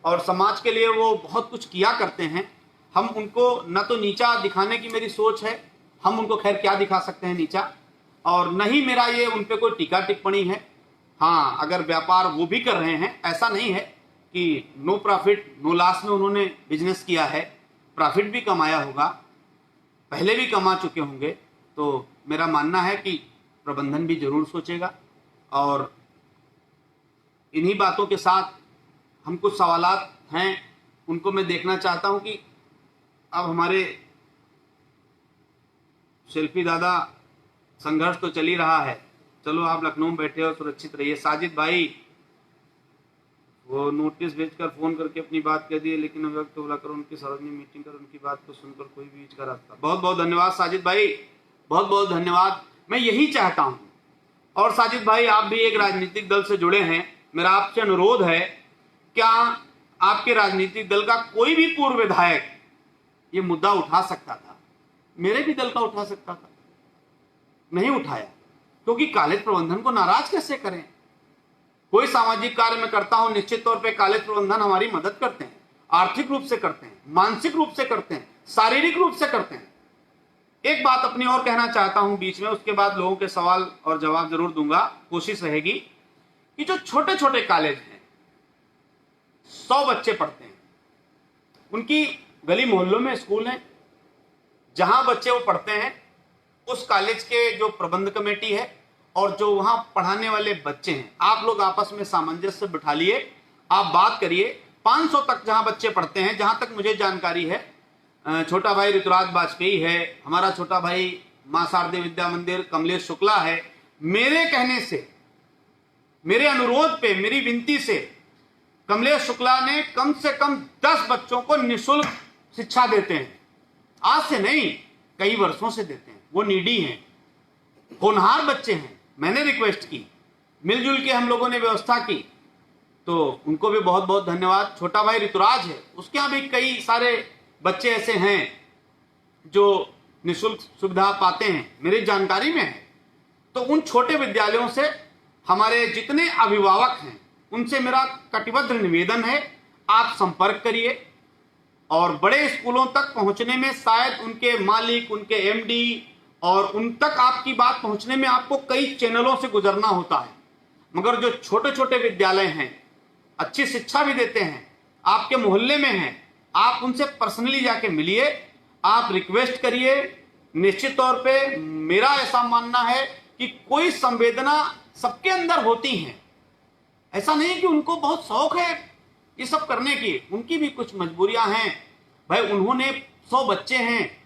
और समाज के लिए वो बहुत कुछ किया करते हैं। हम उनको न तो नीचा दिखाने की मेरी सोच है, हम उनको खैर क्या दिखा सकते हैं नीचा, और न ही मेरा ये उन पे कोई टीका टिप्पणी है। हाँ, अगर व्यापार वो भी कर रहे हैं, ऐसा नहीं है कि नो प्रॉफिट नो लॉस में उन्होंने बिजनेस किया है, प्रॉफिट भी कमाया होगा, पहले भी कमा चुके होंगे, तो मेरा मानना है कि प्रबंधन भी जरूर सोचेगा। और इन्हीं बातों के साथ हम कुछ सवालात हैं उनको मैं देखना चाहता हूं कि अब हमारे शिल्पी दादा, संघर्ष तो चल ही रहा है, चलो आप लखनऊ में बैठे हो, सुरक्षित रहिए। साजिद भाई वो नोटिस भेजकर फोन करके अपनी बात कह दिए, लेकिन अभिव्यक्त तो बुलाकर उनकी सार्वजनिक मीटिंग कर उनकी बात को सुनकर कोई बीच का रास्ता। बहुत बहुत धन्यवाद साजिद भाई, बहुत बहुत धन्यवाद। मैं यही चाहता हूं, और साजिद भाई आप भी एक राजनीतिक दल से जुड़े हैं, मेरा आपसे अनुरोध है, क्या आपके राजनीतिक दल का कोई भी पूर्व विधायक ये मुद्दा उठा सकता था? मेरे भी दल का उठा सकता था, नहीं उठाया, क्योंकि कॉलेज प्रबंधन को नाराज कैसे करें। कोई सामाजिक कार्य में करता हूं, निश्चित तौर पे कॉलेज प्रबंधन हमारी मदद करते हैं, आर्थिक रूप से करते हैं, मानसिक रूप से करते हैं, शारीरिक रूप से करते हैं। एक बात अपनी और कहना चाहता हूं बीच में, उसके बाद लोगों के सवाल और जवाब जरूर दूंगा। कोशिश रहेगी कि जो छोटे छोटे कॉलेज हैं, 100 बच्चे पढ़ते हैं, उनकी गली मोहल्लों में स्कूल हैं, जहां बच्चे वो पढ़ते हैं उस कॉलेज के जो प्रबंध कमेटी है और जो वहां पढ़ाने वाले बच्चे हैं, आप लोग आपस में सामंजस्य बिठा लिए, आप बात करिए। 500 तक जहां बच्चे पढ़ते हैं, जहां तक मुझे जानकारी है, छोटा भाई ऋतुराज वाजपेयी है, हमारा छोटा भाई मां शारदे विद्या मंदिर कमलेश शुक्ला है। मेरे कहने से, मेरे अनुरोध पे, मेरी विनती से कमलेश शुक्ला ने कम से कम 10 बच्चों को निःशुल्क शिक्षा देते हैं। आज से नहीं, कई वर्षों से देते हैं। वो नीडी हैं, होनहार बच्चे हैं। मैंने रिक्वेस्ट की, मिलजुल के हम लोगों ने व्यवस्था की, तो उनको भी बहुत बहुत धन्यवाद। छोटा भाई ऋतुराज है, उसके यहाँ भी कई सारे बच्चे ऐसे हैं जो निःशुल्क सुविधा पाते हैं, मेरी जानकारी में है। तो उन छोटे विद्यालयों से हमारे जितने अभिभावक हैं, उनसे मेरा कटिबद्ध निवेदन है, आप संपर्क करिए। और बड़े स्कूलों तक पहुंचने में शायद उनके मालिक, उनके एमडी और उन तक आपकी बात पहुंचने में आपको कई चैनलों से गुजरना होता है, मगर जो छोटे छोटे विद्यालय हैं, अच्छी शिक्षा भी देते हैं, आपके मोहल्ले में हैं, आप उनसे पर्सनली जाके मिलिए, आप रिक्वेस्ट करिए। निश्चित तौर पे मेरा ऐसा मानना है कि कोई संवेदना सबके अंदर होती है, ऐसा नहीं कि उनको बहुत शौक है ये सब करने की, उनकी भी कुछ मजबूरियां हैं। भाई उन्होंने 100 बच्चे हैं,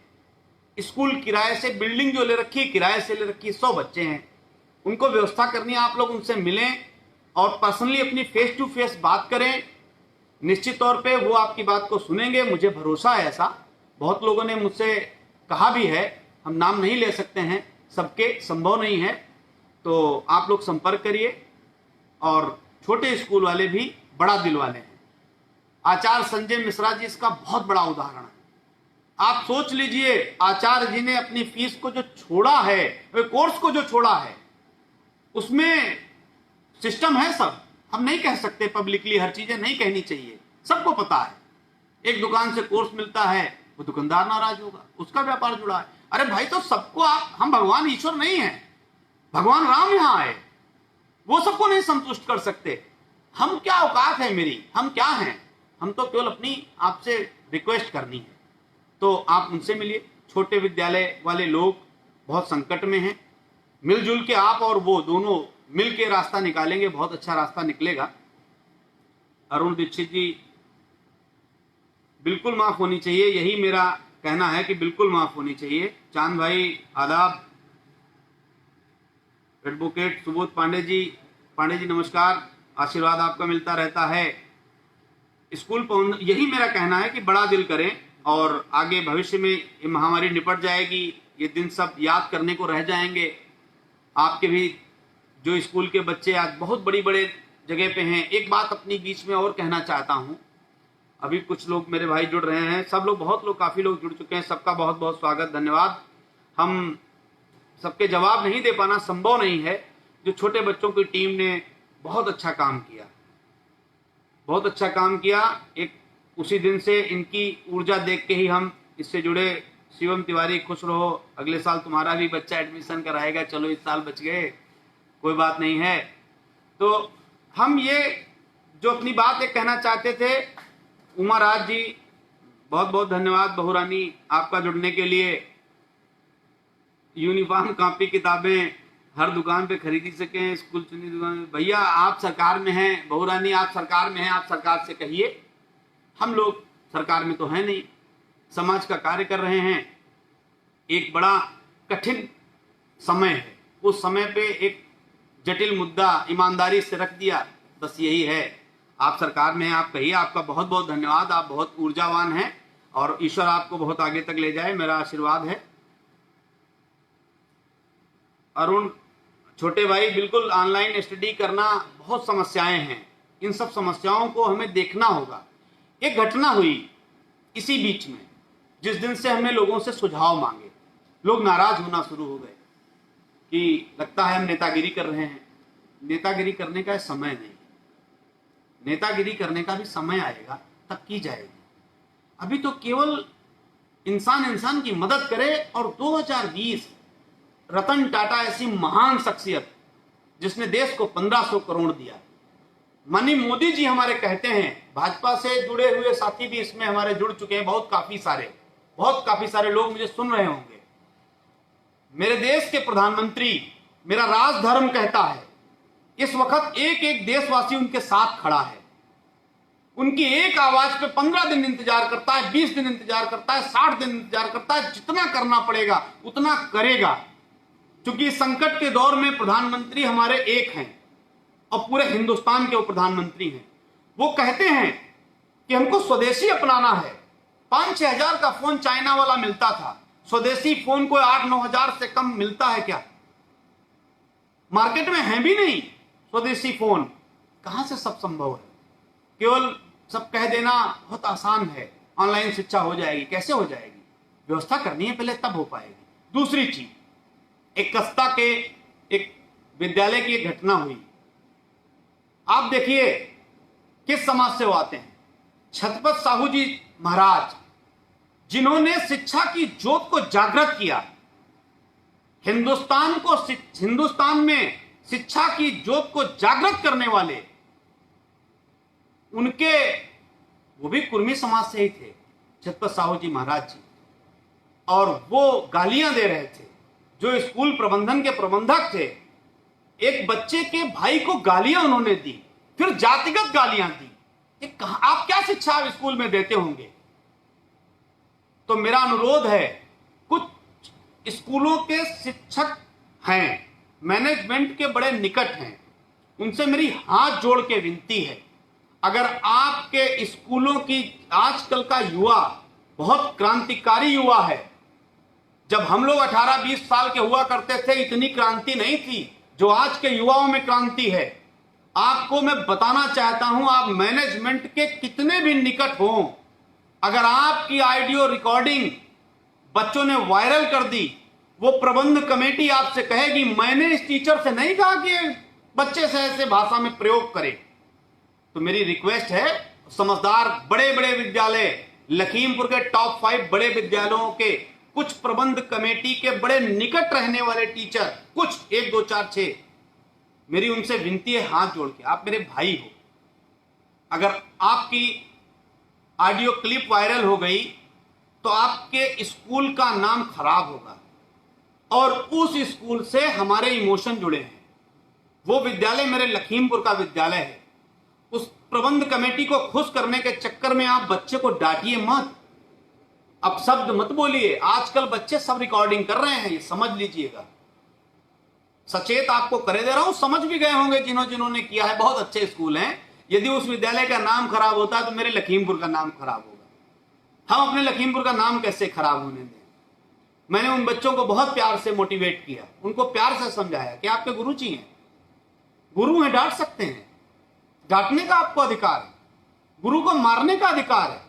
स्कूल किराए से, बिल्डिंग जो ले रखी किराए से ले रखी, 100 बच्चे हैं, उनको व्यवस्था करनी है। आप लोग उनसे मिलें और पर्सनली अपनी फेस टू फेस बात करें, निश्चित तौर पे वो आपकी बात को सुनेंगे, मुझे भरोसा है ऐसा। बहुत लोगों ने मुझसे कहा भी है, हम नाम नहीं ले सकते हैं, सबके संभव नहीं है, तो आप लोग संपर्क करिए। और छोटे स्कूल वाले भी बड़ा दिल वाले हैं। आचार्य संजय मिश्रा जी इसका बहुत बड़ा उदाहरण है। आप सोच लीजिए, आचार्य जी ने अपनी फीस को जो छोड़ा है, कोर्स को जो छोड़ा है, उसमें सिस्टम है सब। हम नहीं कह सकते पब्लिकली, हर चीजें नहीं कहनी चाहिए, सबको पता है। एक दुकान से कोर्स मिलता है, वो दुकानदार नाराज होगा, उसका व्यापार जुड़ा है। अरे भाई, तो सबको हम भगवान ईश्वर नहीं है, भगवान राम यहां आए, वो सबको नहीं संतुष्ट कर सकते। हम क्या औकात है मेरी, हम क्या हैं? हम तो केवल अपनी आपसे रिक्वेस्ट करनी है, तो आप उनसे मिलिए। छोटे विद्यालय वाले लोग बहुत संकट में हैं, मिलजुल के आप और वो दोनों मिल के रास्ता निकालेंगे, बहुत अच्छा रास्ता निकलेगा। अरुण दीक्षित जी, बिल्कुल माफ होनी चाहिए, यही मेरा कहना है कि बिल्कुल माफ होनी चाहिए। चांद भाई आदाब। एडवोकेट सुबोध पांडे जी नमस्कार, आशीर्वाद आपका मिलता रहता है। स्कूल यही मेरा कहना है कि बड़ा दिल करें और आगे भविष्य में ये महामारी निपट जाएगी, ये दिन सब याद करने को रह जाएंगे। आपके भी जो स्कूल के बच्चे आज बहुत बड़े जगह पे हैं। एक बात अपनी बीच में और कहना चाहता हूं, अभी कुछ लोग मेरे भाई जुड़ रहे हैं, सब लोग, बहुत लोग, काफी लोग जुड़ चुके हैं, सबका बहुत बहुत स्वागत, धन्यवाद। हम सबके जवाब नहीं दे पाना संभव नहीं है। जो छोटे बच्चों की टीम ने बहुत अच्छा काम किया, बहुत अच्छा काम किया। एक उसी दिन से इनकी ऊर्जा देख के ही हम इससे जुड़े। शिवम तिवारी, खुश रहो, अगले साल तुम्हारा भी बच्चा एडमिशन कराएगा। चलो इस साल बच गए, कोई बात नहीं है। तो हम ये जो अपनी बात एक कहना चाहते थे, उमा राज जी बहुत बहुत धन्यवाद, बहुरानी आपका जुड़ने के लिए। यूनिफॉर्म, कॉपी, किताबें हर दुकान पे खरीदी सकें, स्कूल चुनी दुकान। भैया आप सरकार में हैं, बहुरानी आप सरकार में हैं, आप सरकार से कहिए। हम लोग सरकार में तो हैं नहीं, समाज का कार्य कर रहे हैं। एक बड़ा कठिन समय है, उस समय पे एक जटिल मुद्दा ईमानदारी से रख दिया, बस यही है। आप सरकार में हैं, आप कहिए। आपका बहुत बहुत धन्यवाद, आप बहुत ऊर्जावान हैं और ईश्वर आपको बहुत आगे तक ले जाए, मेरा आशीर्वाद है। अरुण, छोटे भाई, बिल्कुल ऑनलाइन स्टडी करना बहुत समस्याएं हैं, इन सब समस्याओं को हमें देखना होगा। एक घटना हुई इसी बीच में, जिस दिन से हमने लोगों से सुझाव मांगे, लोग नाराज होना शुरू हो गए कि लगता है हम नेतागिरी कर रहे हैं। नेतागिरी करने का समय नहीं, नेतागिरी करने का भी समय आएगा, तब की जाएगी। अभी तो केवल इंसान की मदद करे। और 2020 रतन टाटा ऐसी महान शख्सियत जिसने देश को 1500 करोड़ दिया। माननीय मोदी जी हमारे कहते हैं, भाजपा से जुड़े हुए साथी भी इसमें हमारे जुड़ चुके हैं, बहुत काफी सारे लोग मुझे सुन रहे होंगे। मेरे देश के प्रधानमंत्री, मेरा राजधर्म कहता है, इस वक्त एक एक देशवासी उनके साथ खड़ा है। उनकी एक आवाज पे 15 दिन इंतजार करता है, 20 दिन इंतजार करता है, 60 दिन इंतजार करता है। जितना करना पड़ेगा उतना करेगा, क्योंकि संकट के दौर में प्रधानमंत्री हमारे एक हैं और पूरे हिंदुस्तान के वो प्रधानमंत्री हैं। वो कहते हैं कि हमको स्वदेशी अपनाना है। 5-6 हजार का फोन चाइना वाला मिलता था, स्वदेशी फोन को 8-9 हजार से कम मिलता है क्या? मार्केट में है भी नहीं स्वदेशी फोन। कहां से सब संभव है? केवल सब कह देना बहुत आसान है, ऑनलाइन शिक्षा हो जाएगी। कैसे हो जाएगी? व्यवस्था करनी है पहले, तब हो पाएगी। दूसरी चीज, एक कस्ता के एक विद्यालय की एक घटना हुई। आप देखिए किस समाज से वो आते हैं, छत्रपति साहू जी महाराज, जिन्होंने शिक्षा की ज्योत को जागृत किया। हिंदुस्तान में शिक्षा की ज्योत को जागृत करने वाले उनके, वो भी कुर्मी समाज से ही थे, छत्रपति साहू जी महाराज जी। और वो गालियां दे रहे थे, जो स्कूल प्रबंधन के प्रबंधक थे। एक बच्चे के भाई को गालियां उन्होंने दी, फिर जातिगत गालियां दी। आप क्या शिक्षा स्कूल में देते होंगे? तो मेरा अनुरोध है, कुछ स्कूलों के शिक्षक हैं, मैनेजमेंट के बड़े निकट हैं, उनसे मेरी हाथ जोड़ के विनती है, अगर आपके स्कूलों की, आजकल का युवा बहुत क्रांतिकारी युवा है। जब हम लोग 18-20 साल के हुआ करते थे, इतनी क्रांति नहीं थी जो आज के युवाओं में क्रांति है। आपको मैं बताना चाहता हूं, आप मैनेजमेंट के कितने भी निकट हों, अगर आपकी ऑडियो रिकॉर्डिंग बच्चों ने वायरल कर दी, वो प्रबंध कमेटी आपसे कहेगी मैंने इस टीचर से नहीं कहा कि बच्चे से ऐसे भाषा में प्रयोग करे। तो मेरी रिक्वेस्ट है, समझदार बड़े बड़े विद्यालय लखीमपुर के टॉप 5 बड़े विद्यालयों के कुछ प्रबंध कमेटी के बड़े निकट रहने वाले टीचर, कुछ 1 2 4 6, मेरी उनसे विनती है हाथ जोड़ के, आप मेरे भाई हो, अगर आपकी ऑडियो क्लिप वायरल हो गई तो आपके स्कूल का नाम खराब होगा, और उस स्कूल से हमारे इमोशन जुड़े हैं। वो विद्यालय मेरे लखीमपुर का विद्यालय है। उस प्रबंध कमेटी को खुश करने के चक्कर में आप बच्चे को डांटिए मत, अपशब्द मत बोलिए। आजकल बच्चे सब रिकॉर्डिंग कर रहे हैं, ये समझ लीजिएगा। सचेत आपको करे दे रहा हूं, समझ भी गए होंगे जिन्होंने किया है। बहुत अच्छे स्कूल हैं। यदि उस विद्यालय का नाम खराब होता है तो मेरे लखीमपुर का नाम खराब होगा। हम अपने लखीमपुर का नाम कैसे खराब होने दें? मैंने उन बच्चों को बहुत प्यार से मोटिवेट किया, उनको प्यार से समझाया कि आपके गुरु जी हैं, गुरु हैं, डांट सकते हैं, डांटने का आपको अधिकार है, गुरु को मारने का अधिकार है।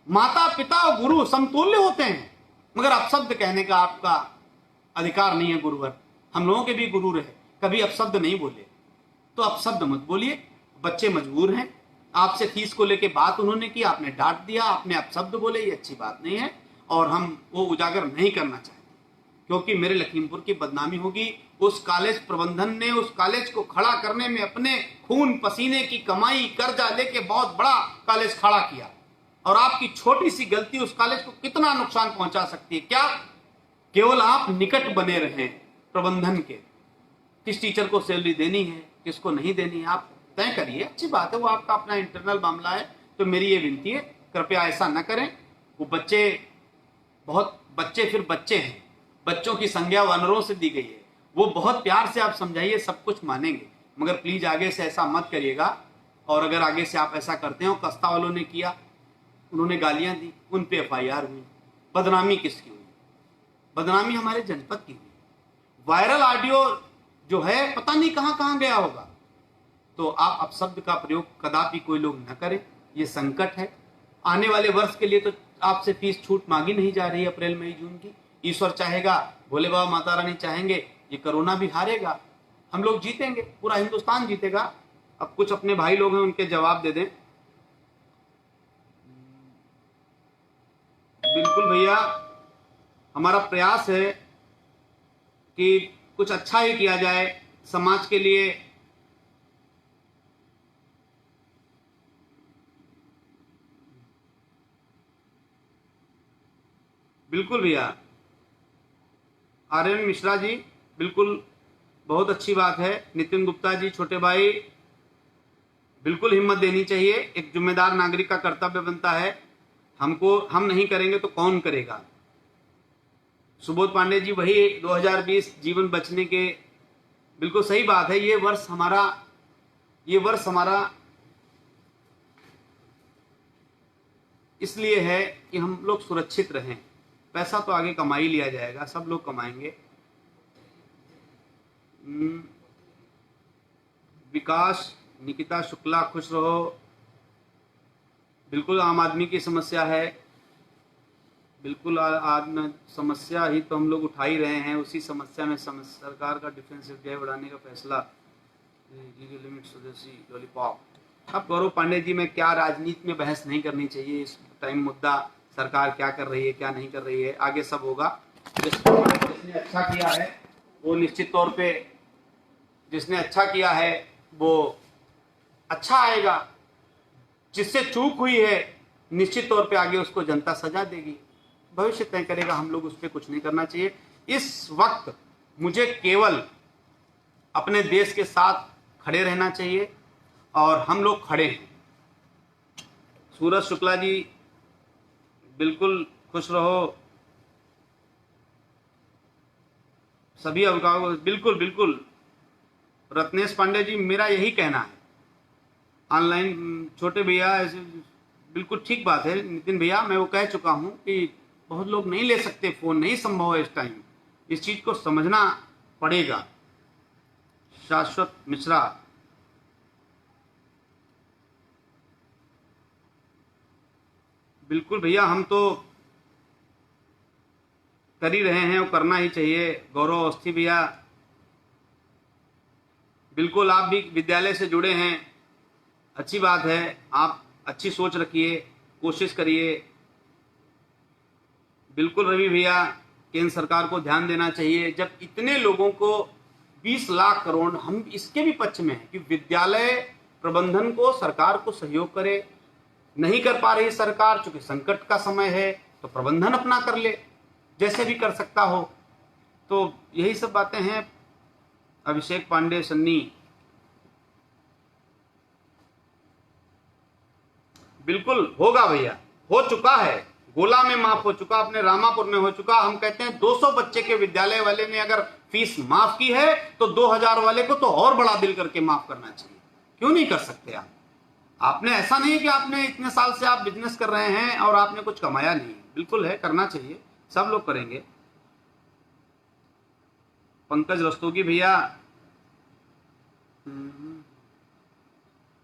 माता पिता और गुरु समतुल्य होते हैं, मगर अपशब्द कहने का आपका अधिकार नहीं है। गुरुवर, हम लोगों के भी गुरु रहे, कभी अपशब्द नहीं बोले, तो अपशब्द मत बोलिए। बच्चे मजबूर हैं, आपसे फीस को लेके बात उन्होंने की, आपने डांट दिया, आपने अपशब्द बोले, ये अच्छी बात नहीं है और हम वो उजागर नहीं करना चाहते, क्योंकि मेरे लखीमपुर की बदनामी होगी। उस कॉलेज प्रबंधन ने उस कॉलेज को खड़ा करने में अपने खून पसीने की कमाई, कर्जा लेके बहुत बड़ा कॉलेज खड़ा किया, और आपकी छोटी सी गलती उस कॉलेज को कितना नुकसान पहुंचा सकती है। क्या केवल आप निकट बने रहें प्रबंधन के, किस टीचर को सैलरी देनी है, किसको नहीं देनी है, आप तय करिए, अच्छी बात है, वो आपका अपना इंटरनल मामला है। तो मेरी ये विनती है, कृपया ऐसा न करें। वो बच्चे फिर बच्चे हैं, बच्चों की संज्ञा वानरों से दी गई है, वो बहुत प्यार से आप समझाइए, सब कुछ मानेंगे, मगर प्लीज आगे से ऐसा मत करिएगा। और अगर आगे से आप ऐसा करते हो, कस्ता वालों ने किया, उन्होंने गालियां दी, उन पे FIR हुई, बदनामी किसकी हुई? बदनामी हमारे जनपद की हुई। वायरल ऑडियो जो है पता नहीं कहां कहां गया होगा। तो आप अपशब्द का प्रयोग कदापि कोई लोग न करें, ये संकट है। आने वाले वर्ष के लिए तो आपसे फीस छूट मांगी नहीं जा रही अप्रैल मई जून की। ईश्वर चाहेगा, भोले बाबा माता रानी चाहेंगे, ये कोरोना भी हारेगा, हम लोग जीतेंगे, पूरा हिंदुस्तान जीतेगा। अब कुछ अपने भाई लोग हैं, उनके जवाब दे दें। बिल्कुल भैया, हमारा प्रयास है कि कुछ अच्छा ही किया जाए समाज के लिए। बिल्कुल भैया, आर्यन मिश्रा जी, बिल्कुल बहुत अच्छी बात है। नितिन गुप्ता जी, छोटे भाई, बिल्कुल हिम्मत देनी चाहिए, एक जिम्मेदार नागरिक का कर्तव्य बनता है। हम नहीं करेंगे तो कौन करेगा? सुबोध पांडे जी, वही 2020 जीवन बचने के, बिल्कुल सही बात है। ये वर्ष हमारा इसलिए है कि हम लोग सुरक्षित रहें। पैसा तो आगे कमा ही लिया जाएगा, सब लोग कमाएंगे। विकास, निकिता शुक्ला, खुश रहो। बिल्कुल आम आदमी की समस्या है, बिल्कुल समस्या ही तो हम लोग उठा ही रहे हैं। उसी समस्या में सरकार का डिफेंस व्यय बढ़ाने का फैसला, लिमिट स्वदेशी लॉलीपॉप। अब गौरव पांडे जी, में क्या राजनीति में बहस नहीं करनी चाहिए इस टाइम। मुद्दा सरकार क्या कर रही है, क्या नहीं कर रही है, आगे सब होगा। जिसने अच्छा किया है वो निश्चित तौर पे, जिसने अच्छा किया है वो अच्छा आएगा। जिससे चूक हुई है निश्चित तौर पे आगे उसको जनता सजा देगी, भविष्य तय करेगा। हम लोग उस पर कुछ नहीं करना चाहिए। इस वक्त मुझे केवल अपने देश के साथ खड़े रहना चाहिए, और हम लोग खड़े हैं। सूरज शुक्ला जी, बिल्कुल खुश रहो। सभी अभिभावक, बिल्कुल बिल्कुल। रत्नेश पांडे जी, मेरा यही कहना है, ऑनलाइन छोटे भैया ऐसे, बिल्कुल ठीक बात है नितिन भैया, मैं वो कह चुका हूं कि बहुत लोग नहीं ले सकते फोन, नहीं संभव है इस टाइम, इस चीज को समझना पड़ेगा। शाश्वत मिश्रा, बिल्कुल भैया, हम तो कर ही रहे हैं और करना ही चाहिए। गौरव अवस्थी भैया, बिल्कुल आप भी विद्यालय से जुड़े हैं, अच्छी बात है। आप अच्छी सोच रखिए, कोशिश करिए बिल्कुल रवि भैया, केंद्र सरकार को ध्यान देना चाहिए। जब इतने लोगों को 20 लाख करोड़, हम इसके भी पक्ष में हैं कि विद्यालय प्रबंधन को सरकार को सहयोग करे। नहीं कर पा रही सरकार, चूंकि संकट का समय है, तो प्रबंधन अपना कर ले, जैसे भी कर सकता हो। तो यही सब बातें हैं। अभिषेक पांडे सन्नी, बिल्कुल होगा भैया, हो चुका है। गोला में माफ हो चुका, अपने रामापुर में हो चुका। हम कहते हैं 200 बच्चे के विद्यालय वाले ने अगर फीस माफ की है तो 2000 वाले को तो और बड़ा दिल करके माफ करना चाहिए। क्यों नहीं कर सकते आप? आपने ऐसा नहीं है कि आपने इतने साल से आप बिजनेस कर रहे हैं और आपने कुछ कमाया नहीं। बिल्कुल है, करना चाहिए, सब लोग करेंगे। पंकज रस्तोगी भैया,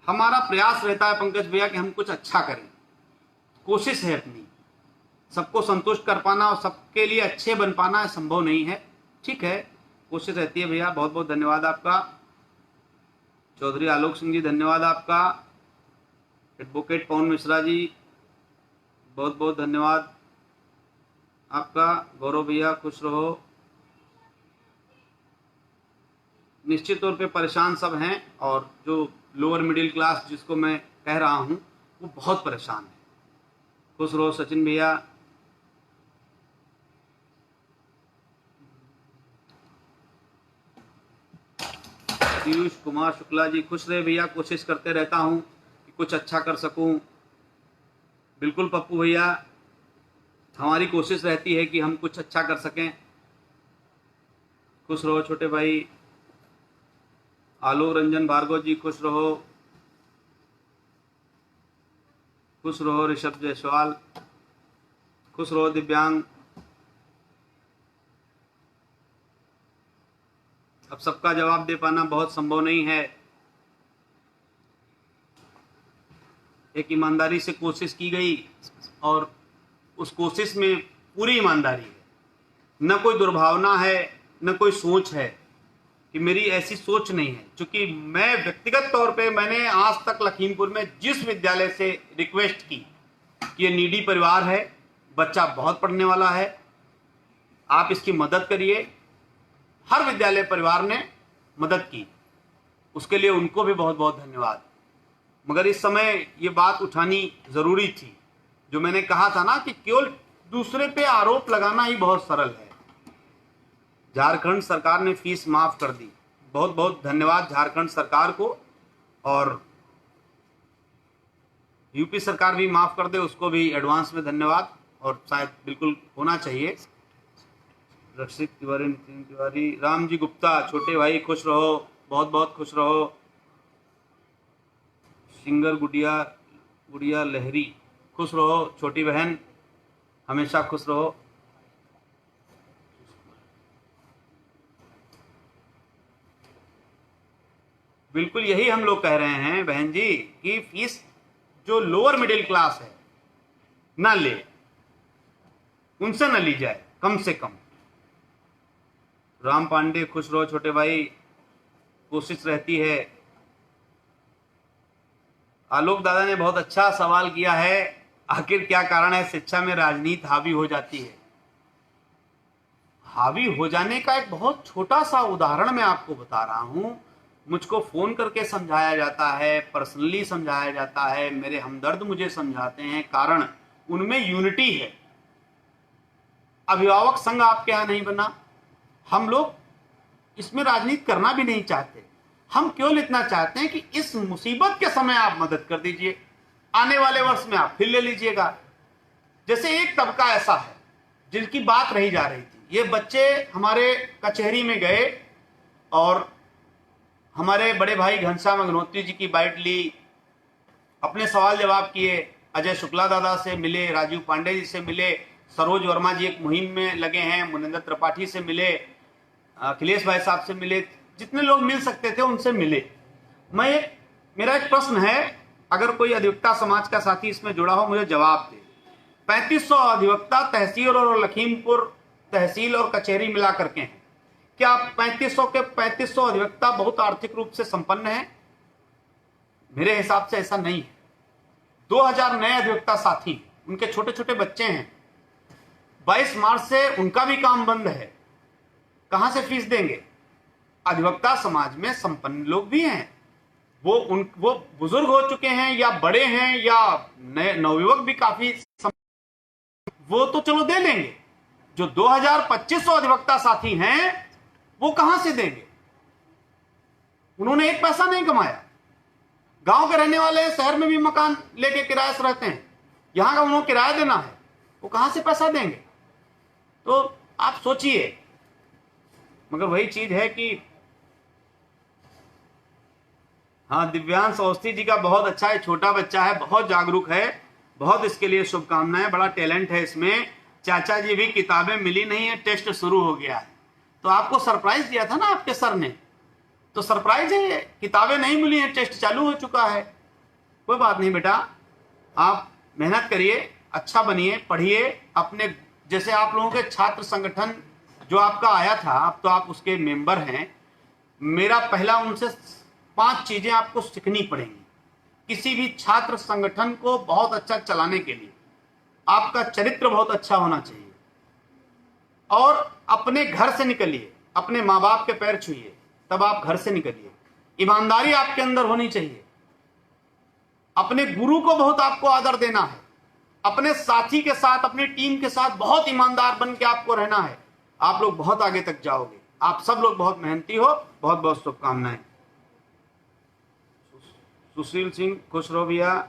हमारा प्रयास रहता है पंकज भैया कि हम कुछ अच्छा करें। कोशिश है अपनी, सबको संतुष्ट कर पाना और सबके लिए अच्छे बन पाना संभव नहीं है। ठीक है, कोशिश रहती है भैया। बहुत बहुत धन्यवाद आपका। चौधरी आलोक सिंह जी, धन्यवाद आपका। एडवोकेट पवन मिश्रा जी, बहुत बहुत धन्यवाद आपका। गौरव भैया, खुश रहो। निश्चित तौर पे परेशान सब हैं, और जो लोअर मिडिल क्लास जिसको मैं कह रहा हूं वो बहुत परेशान है। खुश रहो सचिन भैया। पीयूष कुमार शुक्ला जी, खुश रहे भैया। कोशिश करते रहता हूं कि कुछ अच्छा कर सकूं। बिल्कुल पप्पू भैया, हमारी कोशिश रहती है कि हम कुछ अच्छा कर सकें। खुश रहो छोटे भाई। आलोक रंजन भार्गव जी, खुश रहो। खुश रहो ऋषभ जायसवाल, खुश रहो दिव्यांग। अब सबका जवाब दे पाना बहुत संभव नहीं है। एक ईमानदारी से कोशिश की गई और उस कोशिश में पूरी ईमानदारी है, न कोई दुर्भावना है, न कोई सोच है कि मेरी ऐसी सोच नहीं है। क्योंकि मैं व्यक्तिगत तौर पे मैंने आज तक लखीमपुर में जिस विद्यालय से रिक्वेस्ट की कि ये नीडी परिवार है, बच्चा बहुत पढ़ने वाला है, आप इसकी मदद करिए, हर विद्यालय परिवार ने मदद की। उसके लिए उनको भी बहुत बहुत धन्यवाद। मगर इस समय ये बात उठानी जरूरी थी। जो मैंने कहा था ना कि केवल दूसरे पे आरोप लगाना ही बहुत सरल है। झारखंड सरकार ने फीस माफ कर दी, बहुत बहुत धन्यवाद झारखंड सरकार को। और यूपी सरकार भी माफ कर दे, उसको भी एडवांस में धन्यवाद। और शायद बिल्कुल होना चाहिए। रक्षित तिवारी, नितिन तिवारी, राम जी गुप्ता, छोटे भाई खुश रहो, बहुत बहुत खुश रहो। सिंगर गुड़िया लहरी, खुश रहो छोटी बहन, हमेशा खुश रहो। बिल्कुल यही हम लोग कह रहे हैं बहन जी कि फीस जो लोअर मिडिल क्लास है ना ले, उनसे ना ली जाए कम से कम। राम पांडे, खुश रहो छोटे भाई, कोशिश रहती है। आलोक दादा ने बहुत अच्छा सवाल किया है, आखिर क्या कारण है शिक्षा में राजनीति हावी हो जाती है? हावी हो जाने का एक बहुत छोटा सा उदाहरण मैं आपको बता रहा हूं। मुझको फोन करके समझाया जाता है, पर्सनली समझाया जाता है, मेरे हमदर्द मुझे समझाते हैं, कारण उनमें यूनिटी है। अभिभावक संघ आपके यहां नहीं बना, हम लोग इसमें राजनीति करना भी नहीं चाहते। हम केवल इतना चाहते हैं कि इस मुसीबत के समय आप मदद कर दीजिए, आने वाले वर्ष में आप फिर ले लीजिएगा। जैसे एक तबका ऐसा है जिनकी बात रही जा रही थी, ये बच्चे हमारे कचहरी में गए और हमारे बड़े भाई घनश्याम अग्निहोत्री जी की बाइट ली, अपने सवाल जवाब किए, अजय शुक्ला दादा से मिले, राजीव पांडे जी से मिले, सरोज वर्मा जी एक मुहिम में लगे हैं, मुनिंदर त्रिपाठी से मिले, अखिलेश भाई साहब से मिले, जितने लोग मिल सकते थे उनसे मिले। मेरा एक प्रश्न है, अगर कोई अधिवक्ता समाज का साथी इसमें जुड़ा हो मुझे जवाब दे। 3500 अधिवक्ता तहसील और लखीमपुर तहसील और कचहरी मिला करके हैं। क्या 3500 के 3500 अधिवक्ता बहुत आर्थिक रूप से संपन्न हैं? मेरे हिसाब से ऐसा नहीं है। 2000 नए अधिवक्ता साथी, उनके छोटे छोटे बच्चे हैं, 22 मार्च से उनका भी काम बंद है, कहां से फीस देंगे? अधिवक्ता समाज में संपन्न लोग भी हैं, वो बुजुर्ग हो चुके हैं या बड़े हैं या नवयुवक भी काफी, वो तो चलो दे लेंगे। जो 2200 अधिवक्ता साथी हैं वो कहां से देंगे? उन्होंने एक पैसा नहीं कमाया। गांव के रहने वाले शहर में भी मकान लेके किराए से रहते हैं, यहां का उन्होंने किराया देना है, वो कहां से पैसा देंगे? तो आप सोचिए। मगर वही चीज है कि हाँ, दिव्यांश अवस्थी जी का बहुत अच्छा है, छोटा बच्चा है, बहुत जागरूक है, बहुत इसके लिए शुभकामनाएं, बड़ा टैलेंट है इसमें। चाचा जी भी किताबें मिली नहीं है, टेस्ट शुरू हो गया है। तो आपको सरप्राइज दिया था ना आपके सर ने, तो सरप्राइज है, किताबें नहीं मिली हैं, टेस्ट चालू हो चुका है। कोई बात नहीं बेटा, आप मेहनत करिए, अच्छा बनिए, पढ़िए। अपने जैसे आप लोगों के छात्र संगठन जो आपका आया था, अब तो आप उसके मेंबर हैं। मेरा पहला उनसे 5 चीजें आपको सीखनी पड़ेंगी किसी भी छात्र संगठन को बहुत अच्छा चलाने के लिए। आपका चरित्र बहुत अच्छा होना चाहिए और अपने घर से निकलिए, अपने माँ बाप के पैर छूइए, तब आप घर से निकलिए। ईमानदारी आपके अंदर होनी चाहिए। अपने गुरु को बहुत आपको आदर देना है। अपने साथी के साथ, अपनी टीम के साथ बहुत ईमानदार बन के आपको रहना है। आप लोग बहुत आगे तक जाओगे। आप सब लोग बहुत मेहनती हो। बहुत बहुत शुभकामनाएं। सुशील सिंह खुश रहो भैया।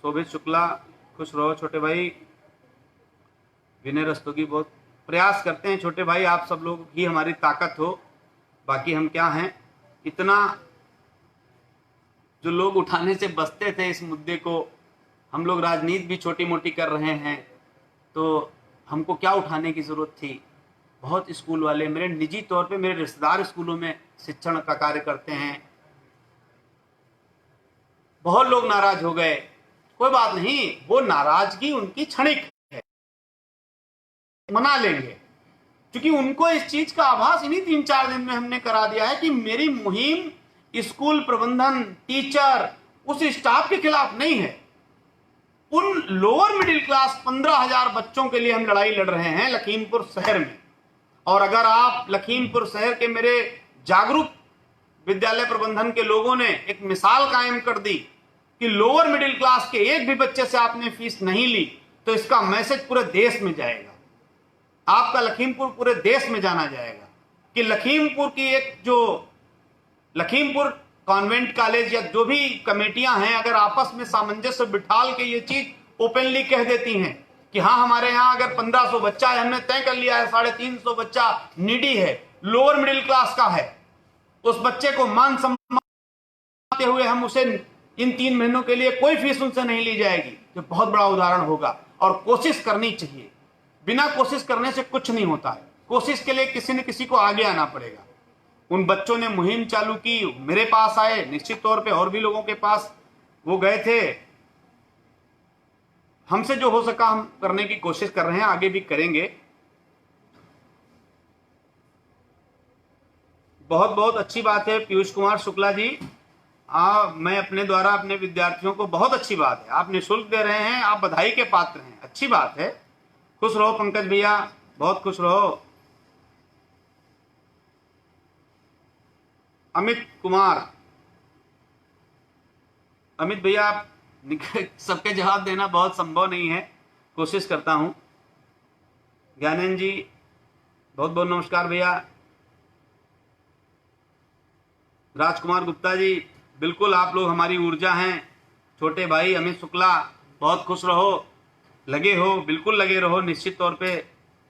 शोभित शुक्ला खुश रहो। छोटे भाई विनय रस्तोगी बहुत प्रयास करते हैं। छोटे भाई आप सब लोग ही हमारी ताकत हो, बाकी हम क्या हैं। इतना जो लोग उठाने से बचते थे इस मुद्दे को, हम लोग राजनीति भी छोटी मोटी कर रहे हैं, तो हमको क्या उठाने की जरूरत थी। बहुत स्कूल वाले, मेरे निजी तौर पे मेरे रिश्तेदार स्कूलों में शिक्षण का कार्य करते हैं, बहुत लोग नाराज हो गए। कोई बात नहीं, वो नाराजगी उनकी क्षणिक है, मना लेंगे, क्योंकि उनको इस चीज का आभास इन्हीं 3-4 दिन में हमने करा दिया है कि मेरी मुहिम स्कूल प्रबंधन, टीचर, उस स्टाफ के खिलाफ नहीं है। उन लोअर मिडिल क्लास 15,000 बच्चों के लिए हम लड़ाई लड़ रहे हैं लखीमपुर शहर में। और अगर आप लखीमपुर शहर के मेरे जागरूक विद्यालय प्रबंधन के लोगों ने एक मिसाल कायम कर दी कि लोअर मिडिल क्लास के एक भी बच्चे से आपने फीस नहीं ली, तो इसका मैसेज पूरे देश में जाएगा। आपका लखीमपुर पूरे देश में जाना जाएगा कि लखीमपुर की एक जो लखीमपुर कॉन्वेंट कॉलेज या जो भी कमेटियां हैं, अगर आपस में सामंजस्य बिठाल के ये चीज ओपनली कह देती हैं कि हाँ, हमारे यहाँ अगर 1500 बच्चा है, हमने तय कर लिया है 350 बच्चा नीडी है, लोअर मिडिल क्लास का है, उस बच्चे को मान सम्मान देते हुए हम उसे इन 3 महीनों के लिए कोई फीस उनसे नहीं ली जाएगी, तो बहुत बड़ा उदाहरण होगा। और कोशिश करनी चाहिए, बिना कोशिश करने से कुछ नहीं होता है। कोशिश के लिए किसी न किसी को आगे आना पड़ेगा। उन बच्चों ने मुहिम चालू की, मेरे पास आए, निश्चित तौर पे और भी लोगों के पास वो गए थे। हमसे जो हो सका हम करने की कोशिश कर रहे हैं, आगे भी करेंगे। बहुत बहुत अच्छी बात है पीयूष कुमार शुक्ला जी। मैं अपने द्वारा अपने विद्यार्थियों को, बहुत अच्छी बात है, आप निःशुल्क दे रहे हैं, आप बधाई के पात्र हैं, अच्छी बात है। खुश रहो पंकज भैया, बहुत खुश रहो। अमित कुमार, अमित भैया आप सबके जवाब देना बहुत संभव नहीं है, कोशिश करता हूं। ज्ञानंद जी बहुत बहुत नमस्कार भैया। राजकुमार गुप्ता जी, बिल्कुल आप लोग हमारी ऊर्जा हैं। छोटे भाई अमित शुक्ला, बहुत खुश रहो, लगे हो, बिल्कुल लगे रहो, निश्चित तौर पे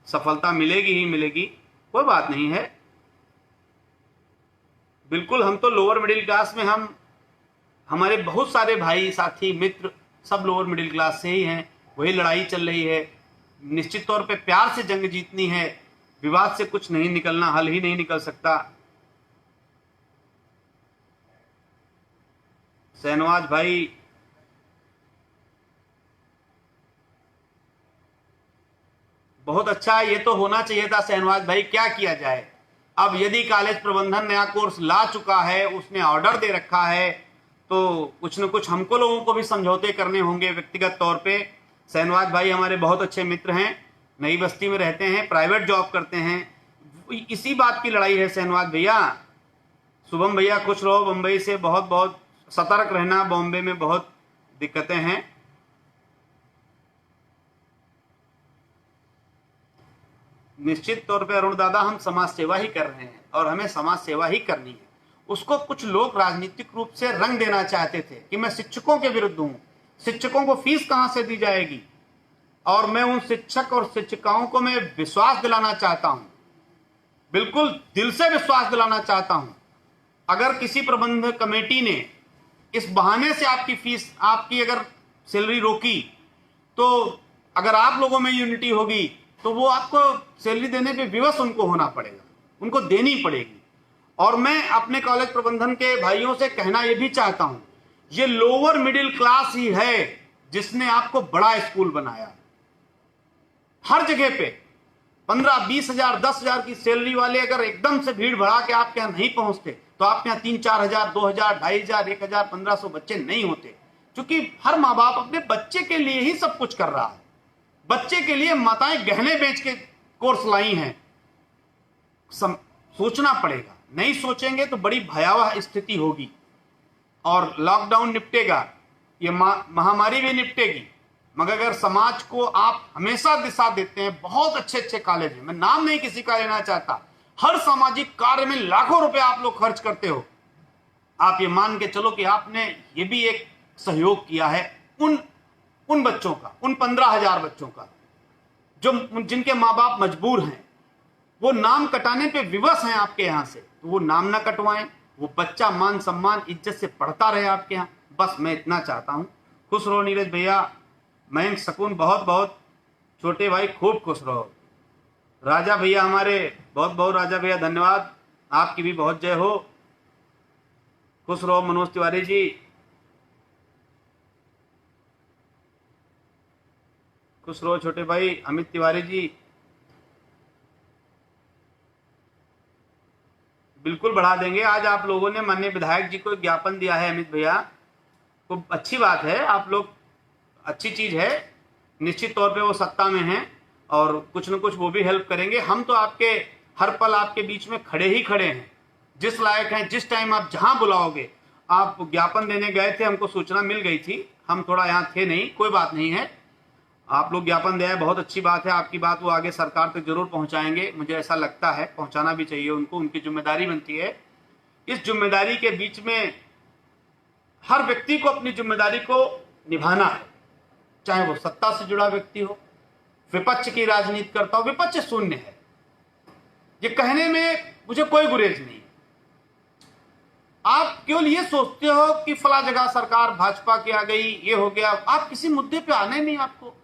सफलता मिलेगी ही मिलेगी, कोई बात नहीं है। बिल्कुल, हम तो लोअर मिडिल क्लास में, हम हमारे बहुत सारे भाई साथी मित्र सब लोअर मिडिल क्लास से ही हैं। वही लड़ाई चल रही है, निश्चित तौर पे प्यार से जंग जीतनी है, विवाद से कुछ नहीं निकलना, हल ही नहीं निकल सकता। शहनवाज भाई, बहुत अच्छा, ये तो होना चाहिए था शहनवाज भाई, क्या किया जाए। अब यदि कॉलेज प्रबंधन नया कोर्स ला चुका है, उसने ऑर्डर दे रखा है, तो कुछ न कुछ हमको लोगों को भी समझौते करने होंगे व्यक्तिगत तौर पे। शहनवाज भाई हमारे बहुत अच्छे मित्र हैं, नई बस्ती में रहते हैं, प्राइवेट जॉब करते हैं। इसी बात की लड़ाई है शहनवाज भैया। शुभम भैया खुश रहो। बम्बई से बहुत बहुत सतर्क रहना, बॉम्बे में बहुत दिक्कतें हैं। निश्चित तौर पे अरुण दादा, हम समाज सेवा ही कर रहे हैं और हमें समाज सेवा ही करनी है। उसको कुछ लोग राजनीतिक रूप से रंग देना चाहते थे कि मैं शिक्षकों के विरुद्ध हूं, शिक्षकों को फीस कहां से दी जाएगी, और मैं उन शिक्षक और शिक्षिकाओं को मैं विश्वास दिलाना चाहता हूं, बिल्कुल दिल से विश्वास दिलाना चाहता हूं। अगर किसी प्रबंधक कमेटी ने इस बहाने से आपकी फीस, आपकी अगर सैलरी रोकी, तो अगर आप लोगों में यूनिटी होगी तो वो आपको सैलरी देने पे विवश उनको होना पड़ेगा, उनको देनी पड़ेगी। और मैं अपने कॉलेज प्रबंधन के भाइयों से कहना यह भी चाहता हूं, ये लोअर मिडिल क्लास ही है जिसने आपको बड़ा स्कूल बनाया। हर जगह पे 15-20 हजार 10 हजार की सैलरी वाले अगर एकदम से भीड़ बढ़ा के आपके यहां नहीं पहुंचते तो आपके यहां 3-4 हजार, 2 हजार, 2.5 हजार, 1 हजार, 1500 बच्चे नहीं होते। क्योंकि हर माँ बाप अपने बच्चे के लिए ही सब कुछ कर रहा है। बच्चे के लिए माताएं गहने बेच के कोर्स लाई हैं। सोचना पड़ेगा, नहीं सोचेंगे तो बड़ी भयावह स्थिति होगी। और लॉकडाउन निपटेगा, ये महामारी भी निपटेगी, मगर अगर समाज को आप हमेशा दिशा देते हैं। बहुत अच्छे अच्छे कॉलेज हैं, मैं नाम नहीं किसी का लेना चाहता, हर सामाजिक कार्य में लाखों रुपए आप लोग खर्च करते हो। आप ये मान के चलो कि आपने ये भी एक सहयोग किया है उन बच्चों का, उन 15,000 बच्चों का जो जिनके माँ बाप मजबूर हैं, वो नाम कटाने पे विवश हैं आपके यहां से, तो वो नाम ना कटवाएं, वो बच्चा मान सम्मान इज्जत से पढ़ता रहे आपके यहाँ। बस मैं इतना चाहता हूं। खुश रहो नीरज भैया, मयंक सकून बहुत बहुत, छोटे भाई खूब खुश रहो। राजा भैया हमारे, बहुत बहुत राजा भैया धन्यवाद, आपकी भी बहुत जय हो। खुश रहो मनोज तिवारी जी, खुश रहो छोटे भाई अमित तिवारी जी। बिल्कुल बढ़ा देंगे। आज आप लोगों ने माननीय विधायक जी को एक ज्ञापन दिया है अमित भैया, तो अच्छी बात है, आप लोग, अच्छी चीज है। निश्चित तौर पे वो सत्ता में हैं और कुछ न कुछ वो भी हेल्प करेंगे। हम तो आपके हर पल आपके बीच में खड़े ही खड़े हैं, जिस लायक हैं। जिस टाइम आप जहां बुलाओगे, आप ज्ञापन देने गए थे, हमको सूचना मिल गई थी, हम थोड़ा यहाँ थे नहीं, कोई बात नहीं है। आप लोग ज्ञापन दिया है, बहुत अच्छी बात है। आपकी बात वो आगे सरकार तक जरूर पहुंचाएंगे, मुझे ऐसा लगता है, पहुंचाना भी चाहिए उनको, उनकी जिम्मेदारी बनती है। इस जिम्मेदारी के बीच में हर व्यक्ति को अपनी जिम्मेदारी को निभाना है, चाहे वो सत्ता से जुड़ा व्यक्ति हो, विपक्ष की राजनीति करता हो। विपक्ष शून्य है, ये कहने में मुझे कोई गुरेज नहीं। आप केवल ये सोचते हो कि फला जगह सरकार भाजपा की आ गई, ये हो गया, आप किसी मुद्दे पे आने नहीं। आपको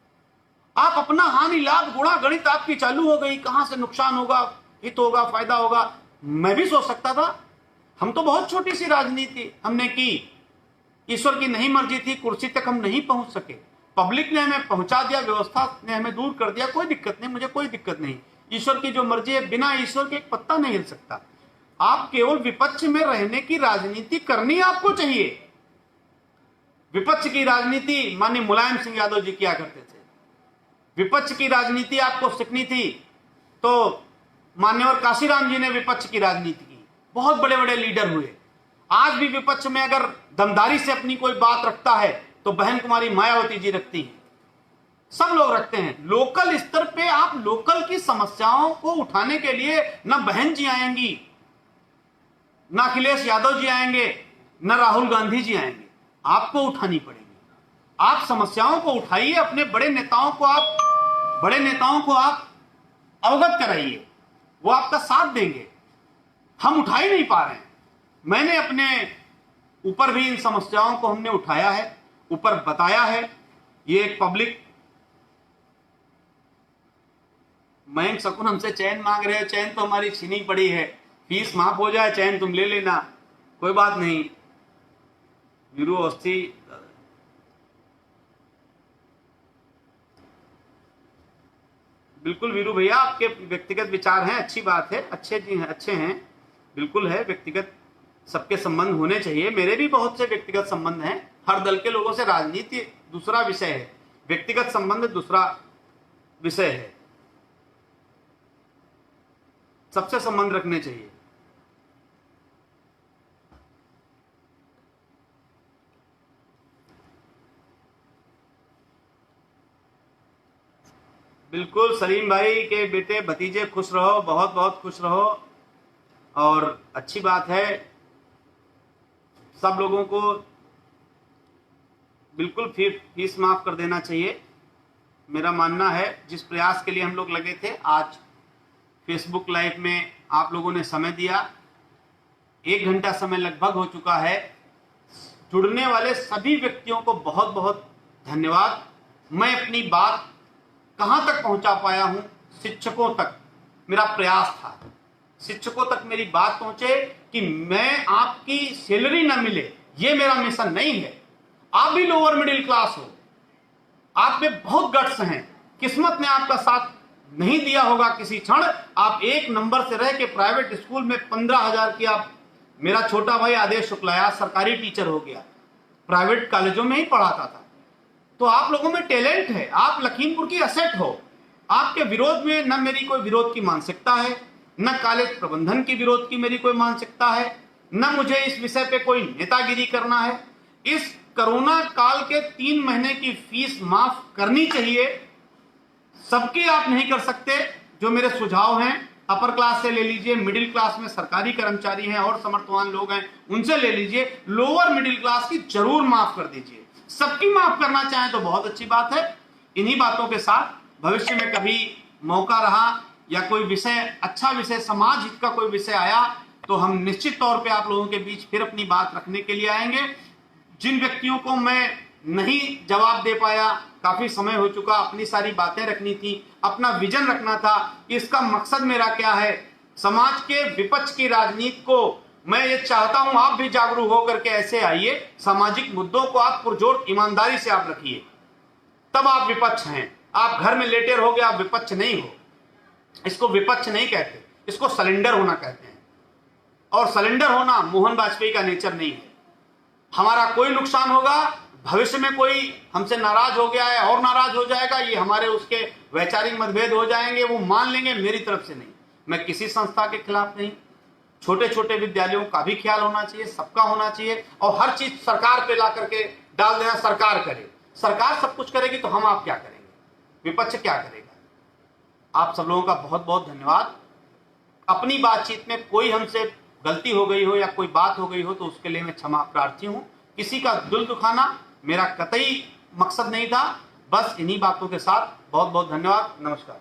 आप अपना हानि लाभ गुणा गणित आपकी चालू हो गई, कहां से नुकसान होगा, हित होगा, फायदा होगा। मैं भी सोच सकता था, हम तो बहुत छोटी सी राजनीति हमने की, ईश्वर की नहीं मर्जी थी, कुर्सी तक हम नहीं पहुंच सके, पब्लिक ने हमें पहुंचा दिया, व्यवस्था ने हमें दूर कर दिया, कोई दिक्कत नहीं, मुझे कोई दिक्कत नहीं। ईश्वर की जो मर्जी है, बिना ईश्वर के एक पत्ता नहीं हिल सकता। आप केवल विपक्ष में रहने की राजनीति करनी आपको चाहिए। विपक्ष की राजनीति माननीय मुलायम सिंह यादव जी किया करते थे, विपक्ष की राजनीति आपको सीखनी थी तो मान्यवर काशीराम जी ने विपक्ष की राजनीति की, बहुत बड़े बड़े लीडर हुए। आज भी विपक्ष में अगर दमदारी से अपनी कोई बात रखता है तो बहन कुमारी मायावती जी रखती हैं, सब लोग रखते हैं। लोकल स्तर पे आप लोकल की समस्याओं को उठाने के लिए न बहन जी आएंगी, न अखिलेश यादव जी आएंगे, न राहुल गांधी जी आएंगे, आपको उठानी पड़ेगी। आप समस्याओं को उठाइए, अपने बड़े नेताओं को आप अवगत कराइए, वो आपका साथ देंगे। हम उठा ही नहीं पा रहे हैं। मैंने अपने ऊपर भी इन समस्याओं को हमने उठाया है, ऊपर बताया है। ये एक पब्लिक, मयंक शकुन हमसे चैन मांग रहे हैं, चैन तो हमारी छीनी पड़ी है, फीस माफ हो जाए, चैन तुम ले लेना, कोई बात नहीं। वीरू अवस्थी, बिल्कुल वीरू भैया, आपके व्यक्तिगत विचार हैं, अच्छी बात है, अच्छे हैं, बिल्कुल है। व्यक्तिगत सबके संबंध होने चाहिए, मेरे भी बहुत से व्यक्तिगत संबंध हैं। हर दल के लोगों से राजनीति दूसरा विषय है, व्यक्तिगत संबंध दूसरा विषय है। सबसे संबंध रखने चाहिए। बिल्कुल सलीम भाई के बेटे भतीजे खुश रहो, बहुत बहुत खुश रहो। और अच्छी बात है, सब लोगों को बिल्कुल फीस माफ कर देना चाहिए। मेरा मानना है जिस प्रयास के लिए हम लोग लगे थे, आज फेसबुक लाइव में आप लोगों ने समय दिया, 1 घंटा समय लगभग हो चुका है। जुड़ने वाले सभी व्यक्तियों को बहुत बहुत धन्यवाद। मैं अपनी बात कहां तक पहुंचा पाया हूं, शिक्षकों तक मेरा प्रयास था, शिक्षकों तक मेरी बात पहुंचे कि मैं आपकी सैलरी ना मिले, ये मेरा मिशन नहीं है। आप भी लोअर मिडिल क्लास हो, आप में बहुत गट्स हैं, किस्मत ने आपका साथ नहीं दिया होगा किसी क्षण। आप 1 नंबर से रह के प्राइवेट स्कूल में 15,000 की, आप, मेरा छोटा भाई आदेश शुक्ला सरकारी टीचर हो गया, प्राइवेट कॉलेजों में ही पढ़ाता था। तो आप लोगों में टैलेंट है, आप लखीमपुर की असेट हो। आपके विरोध में न मेरी कोई विरोध की मानसिकता है, न कॉलेज प्रबंधन की विरोध की मेरी कोई मानसिकता है, न मुझे इस विषय पे कोई नेतागिरी करना है। इस कोरोना काल के 3 महीने की फीस माफ करनी चाहिए। सबकी आप नहीं कर सकते। जो मेरे सुझाव हैं, अपर क्लास से ले लीजिए, मिडिल क्लास में सरकारी कर्मचारी हैं और समर्थवान लोग हैं, उनसे ले लीजिए, लोअर मिडिल क्लास की जरूर माफ कर दीजिए। सबकी माफ करना चाहें तो बहुत अच्छी बात है। इन्हीं बातों के साथ भविष्य में कभी मौका रहा या कोई विषय, अच्छा विषय, समाज हित का कोई विषय आया, तो हम निश्चित तौर पे आप लोगों के बीच फिर अपनी बात रखने के लिए आएंगे। जिन व्यक्तियों को मैं नहीं जवाब दे पाया, काफी समय हो चुका, अपनी सारी बातें रखनी थी, अपना विजन रखना था कि इसका मकसद मेरा क्या है। समाज के विपक्ष की राजनीति को मैं ये चाहता हूं आप भी जागरूक होकर के ऐसे आइए, सामाजिक मुद्दों को आप पुरजोर ईमानदारी से आप रखिए, तब आप विपक्ष हैं। आप घर में लेटे रहोगे, आप विपक्ष नहीं हो। इसको विपक्ष नहीं कहते, इसको सरेंडर होना कहते हैं। और सरेंडर होना मोहन वाजपेयी का नेचर नहीं है। हमारा कोई नुकसान होगा, भविष्य में कोई हमसे नाराज हो गया है और नाराज हो जाएगा, ये हमारे उसके वैचारिक मतभेद हो जाएंगे, वो मान लेंगे, मेरी तरफ से नहीं। मैं किसी संस्था के खिलाफ नहीं। छोटे छोटे विद्यालयों का भी ख्याल होना चाहिए, सबका होना चाहिए। और हर चीज सरकार पे ला करके डाल देना, सरकार करे, सरकार सब कुछ करेगी तो हम आप क्या करेंगे, विपक्ष क्या करेगा। आप सब लोगों का बहुत बहुत धन्यवाद। अपनी बातचीत में कोई हमसे गलती हो गई हो या कोई बात हो गई हो तो उसके लिए मैं क्षमा प्रार्थी हूं। किसी का दिल दुखाना मेरा कतई मकसद नहीं था। बस इन्हीं बातों के साथ बहुत बहुत धन्यवाद, नमस्कार।